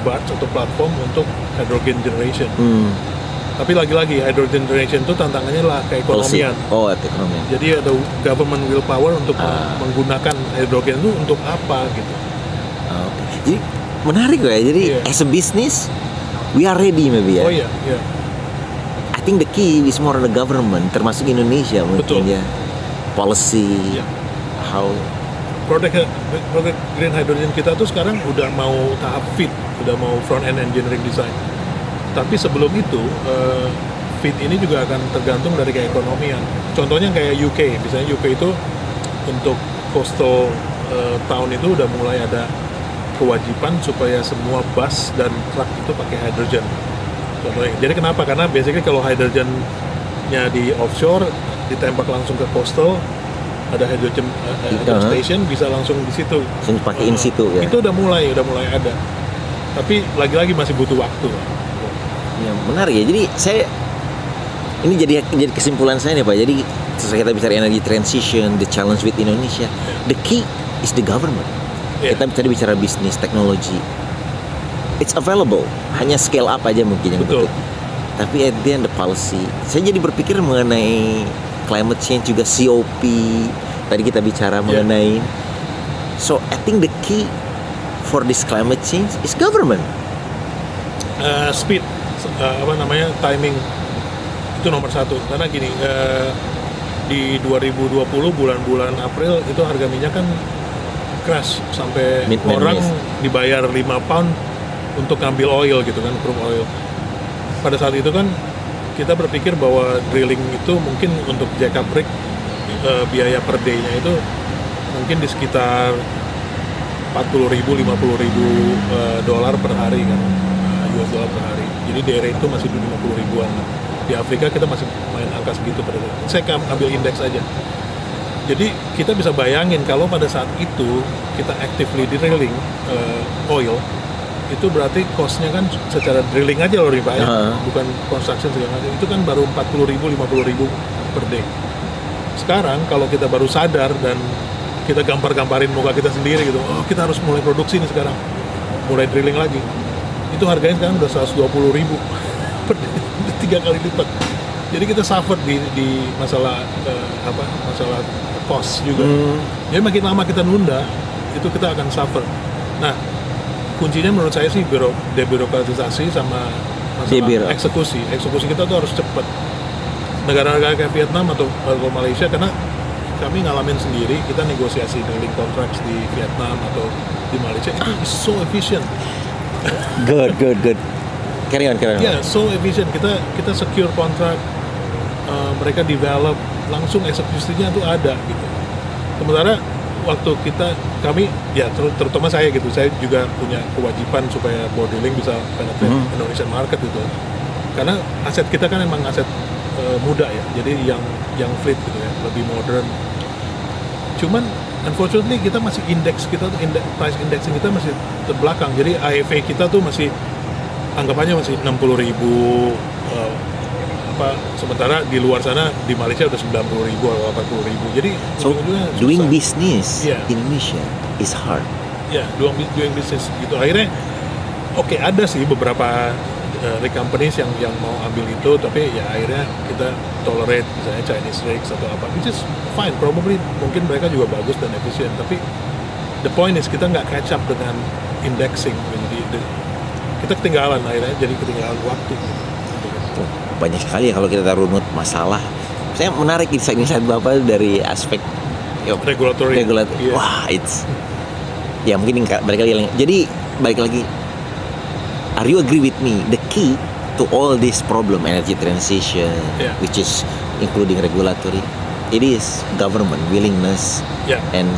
barge atau platform untuk hydrogen generation. Tapi lagi-lagi hydrogen generation itu tantangannya lah keekonomian. Keekonomian. Jadi ada government willpower untuk menggunakan hidrogen itu untuk apa gitu. Jadi menarik ya. Jadi as a business we are ready maybe ya. Oh iya. I think the key is more on the government, termasuk Indonesia mungkin ya. Policy. How Produk green hydrogen kita tuh sekarang udah mau tahap FEED, udah mau front end engineering design. Tapi sebelum itu, FEED ini juga akan tergantung dari keekonomian. Contohnya kayak UK, misalnya UK itu untuk coastal town itu udah mulai ada kewajiban supaya semua bus dan truk itu pakai hydrogen. Contohnya, jadi kenapa? Karena basically kalau hydrogennya di offshore ditembak langsung ke coastal, ada hydrogen station bisa langsung di situ. Pakai in situ ya. Itu udah mulai ada. Tapi lagi-lagi masih butuh waktu. Ya, menarik ya. Jadi ini jadi kesimpulan saya nih Pak. Jadi setelah kita bicara energy transition, the challenge with Indonesia, the key is the government. Kita tadi bicara bisnis, teknologi, it's available. Hanya scale up aja mungkin yang betul. Tapi at the end the policy. Saya jadi berpikir mengenai climate change juga, COP. Tadi kita bicara mengenai. So I think the key for this climate change is government. Speed. Timing itu nomor satu, karena gini, di 2020 bulan-bulan April itu harga minyak kan crash sampai orang dibayar 5 pound untuk ngambil oil gitu kan, crude oil. Pada saat itu kan kita berpikir bahwa drilling itu mungkin untuk jack-up rig biaya per day-nya itu mungkin di sekitar 40.000, 50.000 dolar per hari kan, US dollar per hari. Jadi day rate itu masih 50 ribuan. Di Afrika kita masih main angka segitu pada saat. Saya ambil indeks aja. Jadi kita bisa bayangin kalau pada saat itu kita actively drilling oil, itu berarti cost-nya kan secara drilling aja loh dibayar, bukan construction segala macam. Itu kan baru 40.000, 50.000 per day. Sekarang kalau kita baru sadar dan kita gampar-gamparin muka kita sendiri gitu, kita harus mulai produksi nih sekarang, mulai drilling lagi. Itu harganya sekarang udah 120.000 per 3 kali lipat. Jadi kita suffer di masalah masalah cost juga. Jadi makin lama kita nunda, itu kita akan suffer. Nah, kuncinya menurut saya sih debirokratisasi sama masalah eksekusi. Eksekusi kita tuh harus cepat. Negara-negara kayak Vietnam atau Malaysia, karena kami ngalamin sendiri, kita negosiasi drilling contracts di Vietnam atau di Malaysia, itu is so efficient. Good. Carry on. Yeah, so efficient. Kita secure kontrak, mereka develop, langsung eksekusinya tuh ada gitu. Sementara waktu kami ya terutama saya gitu, saya juga punya kewajiban supaya drilling bisa penetrate Indonesian market gitu. Karena aset kita kan emang aset muda ya, jadi yang fleet gitu ya, lebih modern. Cuman unfortunately kita masih price indexing kita masih terbelakang. Jadi AEV kita tuh masih anggapannya masih 60.000, sementara di luar sana di Malaysia udah 90.000 atau 80.000. Jadi doing business Indonesia is hard. Doing business gitu. Akhirnya ada sih beberapa rig companies yang mau ambil itu, tapi ya akhirnya kita tolerate misalnya Chinese rigs atau apa, which is fine, probably mungkin mereka juga bagus dan efisien, tapi the point is kita nggak catch up dengan indexing, jadi kita ketinggalan, akhirnya jadi ketinggalan waktu. Banyak sekali ya kalau kita runut masalah saya menarik insight Bapak dari aspek regulatory. Yeah. Wah, ya mungkin balik lagi. Jadi balik lagi, are you agree with me? The key to all this problem, energy transition, which is including regulatory, it is government willingness and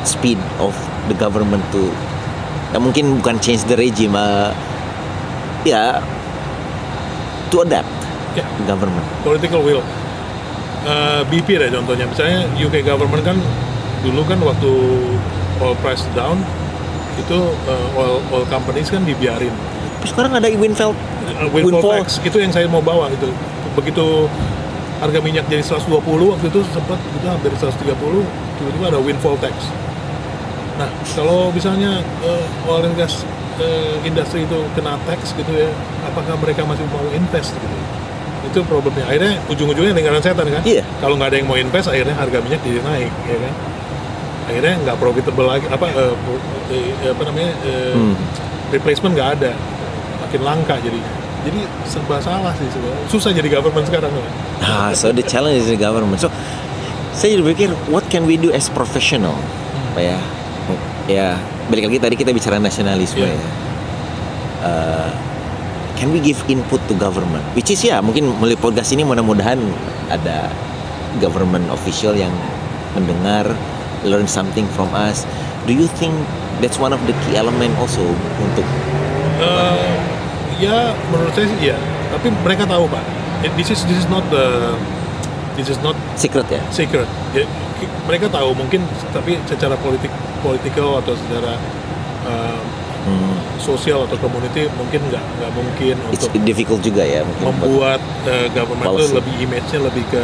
speed of the government to, mungkin bukan change the regime, to adapt government. Political will. BP deh contohnya, misalnya UK government kan dulu kan waktu oil price down itu oil companies kan dibiarin. Tapi sekarang ada windfall tax, itu yang saya mau bawa itu. Begitu harga minyak jadi 120 waktu itu sempat kita hampir 130, tiba-tiba ada windfall tax. Nah, kalau misalnya oil and gas industri itu kena tax gitu ya, apakah mereka masih mau invest gitu? Itu problemnya. Akhirnya ujung-ujungnya lingkaran setan kan? Iya. Kalau nggak ada yang mau invest, akhirnya harga minyak jadi naik, ya kan? Akhirnya nggak profitable lagi. Replacement nggak ada, makin langka jadinya. Jadi serba salah sih sebenarnya. Susah jadi government sekarang. So the challenge is the government. So saya berpikir, what can we do as professional, Pak ya? Ya, balik lagi tadi kita bicara nasionalisme ya. Can we give input to government? Which is mungkin melalui podcast ini mudah-mudahan ada government official yang mendengar, learn something from us. Do you think that's one of the key element also untuk? Ya, menurut saya sih ya. Tapi mereka tahu Pak. This is not secret ya. Secret. Ya, mereka tahu mungkin, tapi secara political atau secara sosial atau community mungkin nggak mungkin It's untuk difficult juga ya membuat government itu lebih image-nya lebih ke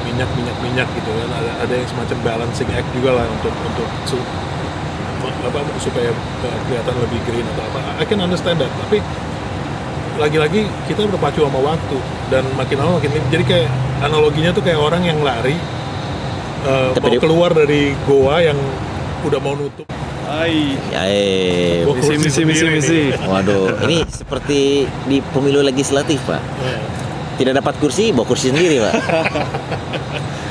minyak gitu kan. Ada yang semacam balancing act juga lah untuk supaya kelihatan lebih green atau apa. I can understand that, tapi lagi-lagi kita berpacu sama waktu dan makin lama makin jadi kayak analoginya tuh kayak orang yang lari mau keluar dari goa yang udah mau nutup. Misi. Waduh, ini seperti di pemilu legislatif Pak. Tidak dapat kursi, bawa kursi sendiri Pak.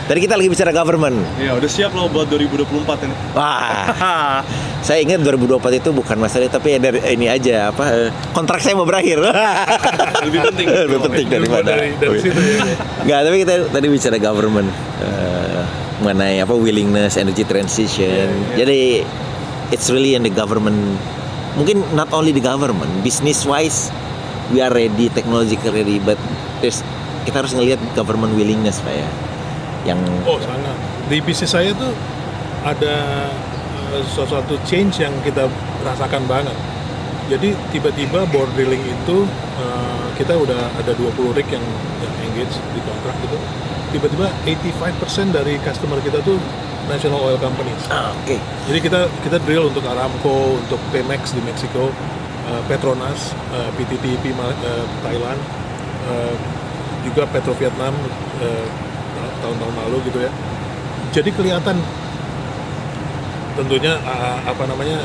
Tadi kita lagi bicara government. Ya, udah siap loh buat 2024 ini. Wah, saya ingat 2024 itu bukan masalah, tapi ada ini aja kontrak saya mau berakhir. Lebih penting daripada dari situ. Nggak, tapi kita tadi bicara government mengenai willingness, energy transition. Jadi it's really in the government. Mungkin not only the government, business wise we are ready, technological ready, but kita harus ngelihat government willingness Pak ya. Sangat. Di bisnis saya tuh ada suatu change yang kita rasakan banget. Jadi tiba-tiba bore drilling itu kita udah ada 20 rig yang engage di kontrak gitu. Tiba-tiba 85% dari customer kita tuh national oil companies. Oke. Jadi kita drill untuk Aramco, untuk Pemex di Meksiko, Petronas, PTTEP Thailand, juga Petro Vietnam tahun-tahun lalu gitu ya. Jadi kelihatan tentunya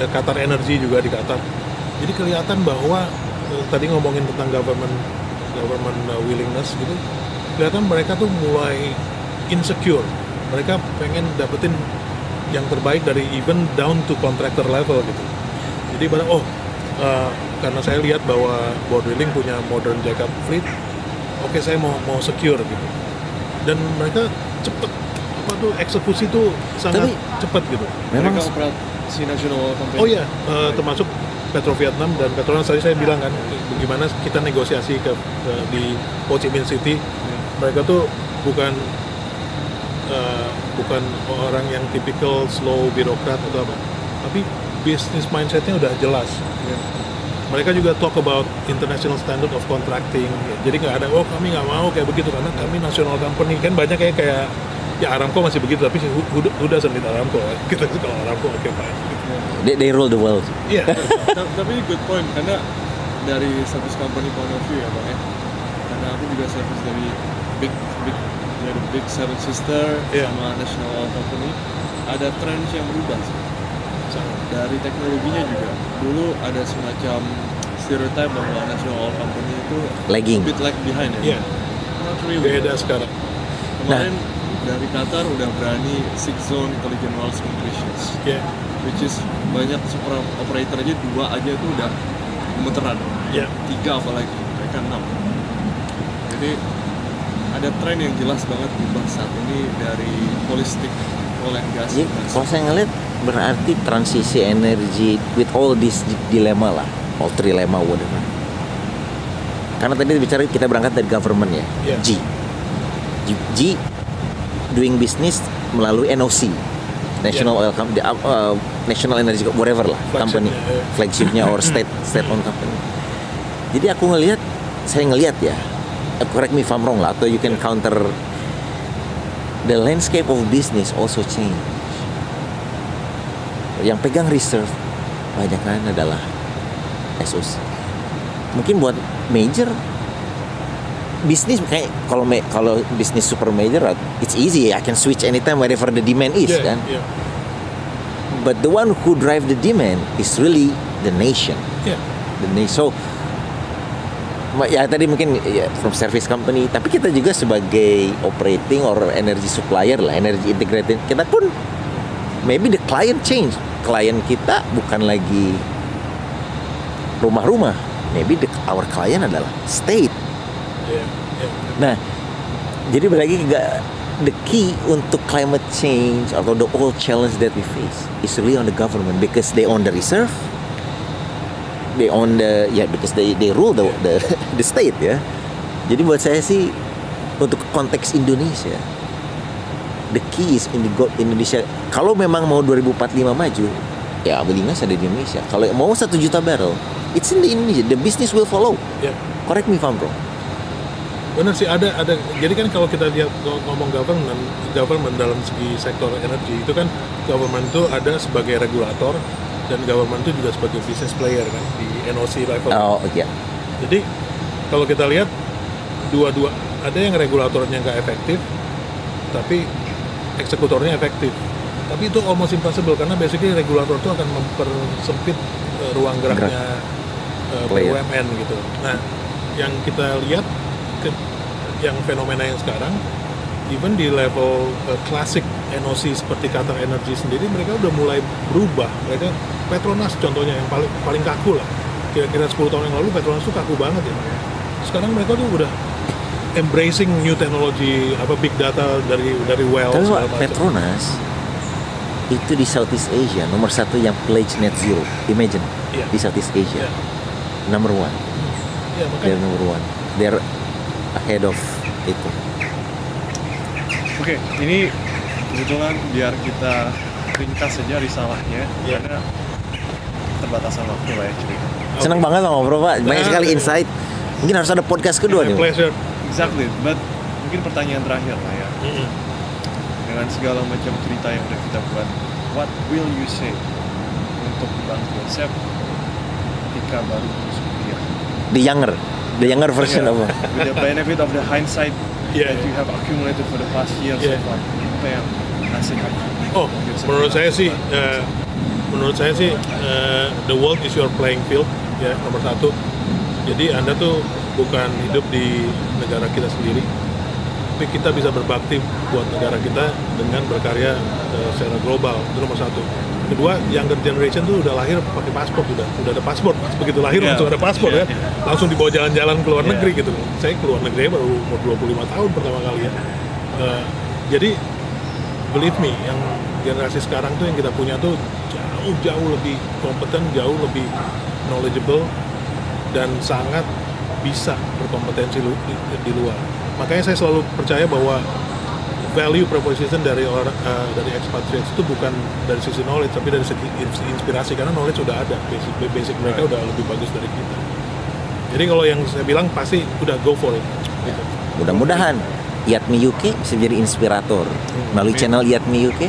Qatar Energy juga di Qatar. Jadi kelihatan bahwa tadi ngomongin tentang government willingness gitu. Kelihatan mereka tuh mulai insecure. Mereka pengen dapetin yang terbaik dari even down to contractor level gitu. Jadi karena saya lihat bahwa Borr Drilling punya modern jackup fleet, oke, saya mau secure gitu. Dan mereka cepet eksekusi tuh sangat cepat gitu. Memang operasi nasional company. Termasuk Petro Vietnam dan Petronas tadi saya bilang kan, bagaimana kita negosiasi di Ho Chi Minh City. Mereka tuh bukan orang yang tipikal slow birokrat atau apa, tapi business mindsetnya udah jelas. Mereka juga talk about international standard of contracting. Jadi nggak ada kami nggak mau kayak begitu karena kami national company. Kan banyak kayak Aramco masih begitu, tapi who doesn't need Aramco? Kita kalau Aramco fine. They rule the world. Iya. Tapi good point, karena dari service company point of view ya Bang ya. Karena aku juga service dari big seven sister sama national oil company, ada trend yang berubah sih. Dari teknologinya juga. Dulu ada semacam stereotype bahwa national oil company itu lagging, bit lag behind ya. Iya. Beda sekarang. Kemarin dari Qatar udah berani 6 zone intelligent wells completions, which is banyak super operator aja 2 aja itu udah gemeteran, 3 apalagi mereka 6. Jadi ada tren yang jelas banget berubah saat ini dari holistic oil and gas. Jadi kalau saya ngeliat berarti transisi energi with all this dilemma lah, all trilemma whatever. Karena tadi bicara kita berangkat dari government ya, G doing business melalui NOC, National Oil Company, National Energy whatever lah, company flagshipnya or state owned company. Jadi saya ngelihat ya, correct me if I'm wrong lah, atau you can counter, the landscape of business also change. Yang pegang reserve banyak kan adalah SOC. Mungkin buat major bisnis kayak kalau bisnis super major, it's easy, I can switch anytime wherever the demand is kan. But the one who drive the demand is really the nation. The nation. So ya tadi mungkin from service company, tapi kita juga sebagai operating or energy supplier lah, energy integrated, kita pun maybe the client change. Klien kita bukan lagi rumah-rumah, maybe our client adalah state. Nah, jadi berarti the key untuk climate change atau the whole challenge that we face is really on the government because they own the reserve, they own because they rule the state ya. Jadi buat saya sih untuk konteks Indonesia, the key is Indonesia. Kalau memang mau 2045 maju, ya Belingas ada di Indonesia. Kalau mau 1 juta barrel, it's in the Indonesia. The business will follow. Correct me if I'm wrong. Benar sih, ada. Jadi kan kalau kita lihat ngomong government dalam segi sektor energi itu kan, government itu ada sebagai regulator dan government itu juga sebagai business player kan di NOC level. Jadi kalau kita lihat dua-dua, ada yang regulatornya nggak efektif, tapi eksekutornya efektif. Tapi itu almost impossible karena basically regulator itu akan mempersempit ruang geraknya BUMN gitu. Nah, yang kita lihat yang fenomena yang sekarang, even di level klasik NOC seperti Qatar Energy sendiri, mereka udah mulai berubah. Mereka Petronas contohnya yang paling kaku lah. Kira-kira 10 tahun yang lalu Petronas tuh kaku banget ya. Sekarang mereka tuh udah embracing new technology, big data dari wells. Tapi Petronas itu di Southeast Asia nomor 1 yang pledge net zero. Imagine di Southeast Asia number 1. They're number 1. They're ahead of itu. Oke, ini kebetulan biar kita ringkas saja risalahnya karena keterbatasan waktu lah ya cerita. Senang banget lah ngobrol Pak, banyak sekali insight. Mungkin harus ada podcast kedua nih. Pleasure. Exactly, but mungkin pertanyaan terakhir lah ya. Dengan segala macam cerita yang udah kita buat, what will you say untuk Bang Joseph ketika baru lulus kuliah? The younger version of with the benefit of the hindsight that you have accumulated for the past year so far, apa yang nasihat? Menurut saya sih the world is your playing field ya, nomor 1. Jadi Anda tuh bukan hidup di negara kita sendiri, tapi kita bisa berbakti buat negara kita dengan berkarya secara global. Itu nomor 1. Kedua, younger generation tuh udah lahir pakai paspor, udah ada paspor. Begitu lahir langsung ada paspor ya, langsung dibawa jalan-jalan ke luar negeri gitu. Saya ke luar negeri baru umur 25 tahun pertama kali ya. Jadi believe me, yang generasi sekarang tuh yang kita punya tuh jauh lebih kompeten, jauh lebih knowledgeable, dan sangat bisa berkompetensi di luar. Makanya saya selalu percaya bahwa value proposition dari expatriates itu bukan dari sisi knowledge, tapi dari segi inspirasi, karena knowledge sudah ada, basic mereka udah lebih bagus dari kita. Jadi kalau yang saya bilang pasti udah go for it. Gitu. Mudah-mudahan Yatmi UK bisa jadi inspirator melalui channel Yatmi UK,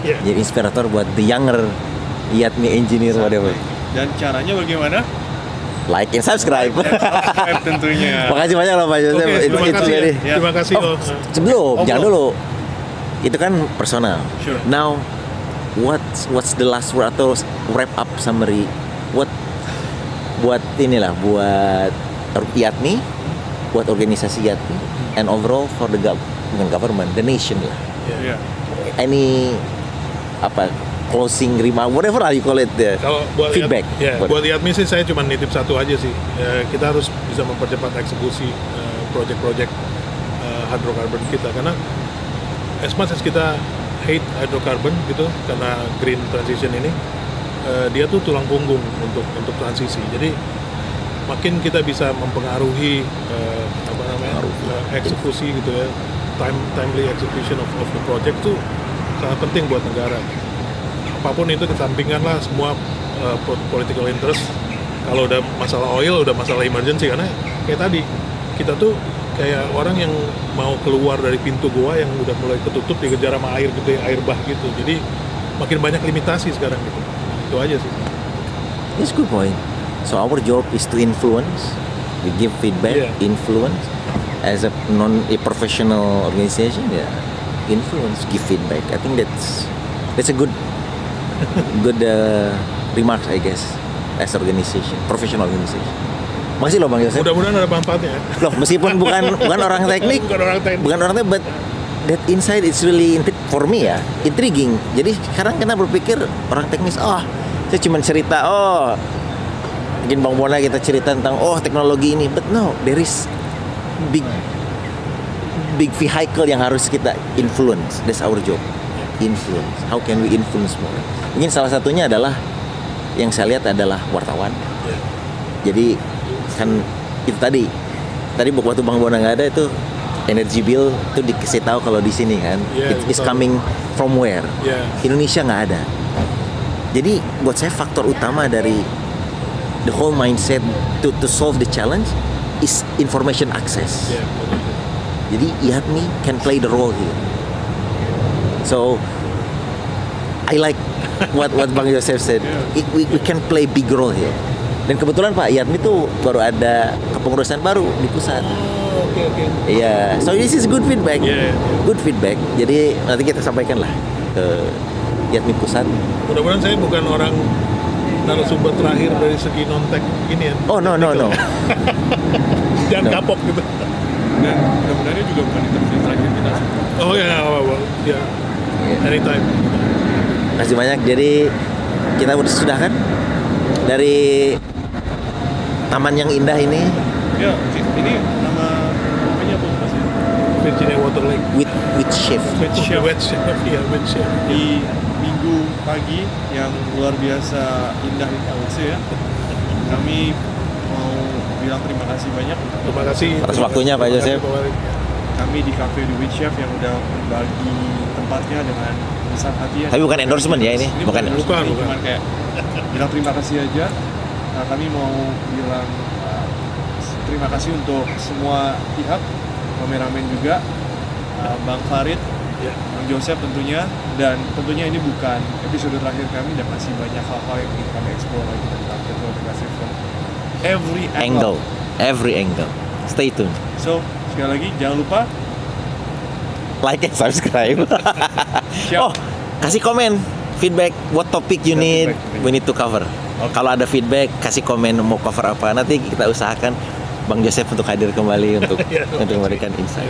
jadi inspirator buat the younger Yatmi engineer whatever. Dan caranya bagaimana? Like and subscribe. Tentunya. Makasih banyak loh Pak Joseph. Terima kasih. Sebelum, jangan dulu. Itu kan personal. Sure. Now, what's the last word atau wrap up summary? Buat Yatmi, buat organisasi Yatmi, and overall for bukan government, the nation lah. Yeah. Any closing remark, whatever you call it, Kalau buat feedback. Buat IATMI sih saya cuma nitip satu aja sih. Kita harus bisa mempercepat eksekusi project-project hydrocarbon kita, karena as much as kita hate hydrocarbon gitu karena green transition ini, dia tuh tulang punggung untuk transisi. Jadi makin kita bisa mempengaruhi eksekusi gitu ya, timely execution of the project tuh sangat penting buat negara. Apapun itu kesampingkan lah semua political interest. Kalau udah masalah oil, udah masalah emergency, karena kayak tadi kita tuh kayak orang yang mau keluar dari pintu goa yang udah mulai ketutup dikejar sama air gede, air bah gitu. Jadi makin banyak limitasi sekarang gitu. Itu aja sih. It's good point. So our job is to influence, we give feedback, influence. As a professional organization, influence, give feedback. I think that's a good remarks, I guess, as organization, professional organization. Makasih loh Bang Yosef. Mudah-mudahan ada manfaatnya. Loh, meskipun bukan orang teknik, bukan orang teknik, but that insight is really for me intriguing. Jadi sekarang kita berpikir orang teknis, saya cuma cerita, mungkin Bang Bona kita cerita tentang teknologi ini, but no, there is big vehicle yang harus kita influence. That's our job. Influence. How can we influence more? Mungkin salah satunya adalah yang saya lihat adalah wartawan. Jadi kan itu tadi waktu Bang Bona nggak ada itu energy bill itu dikasih tahu kalau di sini kan, it's coming from where? Indonesia nggak ada. Jadi buat saya faktor utama dari the whole mindset to solve the challenge is information access. Jadi IATMI can play the role here. So I like what Bang Yosef said. We can play big role here. Dan kebetulan Pak IATMI tuh baru ada kepengurusan baru di pusat. Iya. So this is good feedback. Good feedback. Jadi nanti kita sampaikan lah ke IATMI pusat. Mudah-mudahan saya bukan orang narasumber terakhir dari segi non-tech ini ya. Oh no. Jangan kapok gitu. Dan mudah-mudahan juga bukan interview terakhir kita. Ya. Anytime. Terima kasih banyak. Jadi kita sudah kan dari taman yang indah ini. Ya, ini nama apanya apa Mas? Virginia Water Lake. With chef. Di Minggu pagi yang luar biasa indah ini ya. Kami mau bilang terima kasih banyak. Terima kasih atas waktunya Pak Yosef. Kami di Cafe The Wheat Chef yang udah berbagi tempatnya dengan besar hati ya. Tapi bukan endorsement ya ini? Bukan. Cuma kayak bilang terima kasih aja. Nah, kami mau bilang terima kasih untuk semua pihak, kameramen juga, Bang Farid, Bang Joseph tentunya, dan tentunya ini bukan episode terakhir kami, dan masih banyak hal-hal yang ingin kami explore lagi tentang petroleum from every angle. Stay tuned. So sekali lagi jangan lupa like and subscribe. Kasih komen, feedback, what topic you need, we need to cover. Kalau ada feedback, kasih komen mau cover apa, nanti kita usahakan Bang Joseph untuk hadir kembali untuk memberikan insight.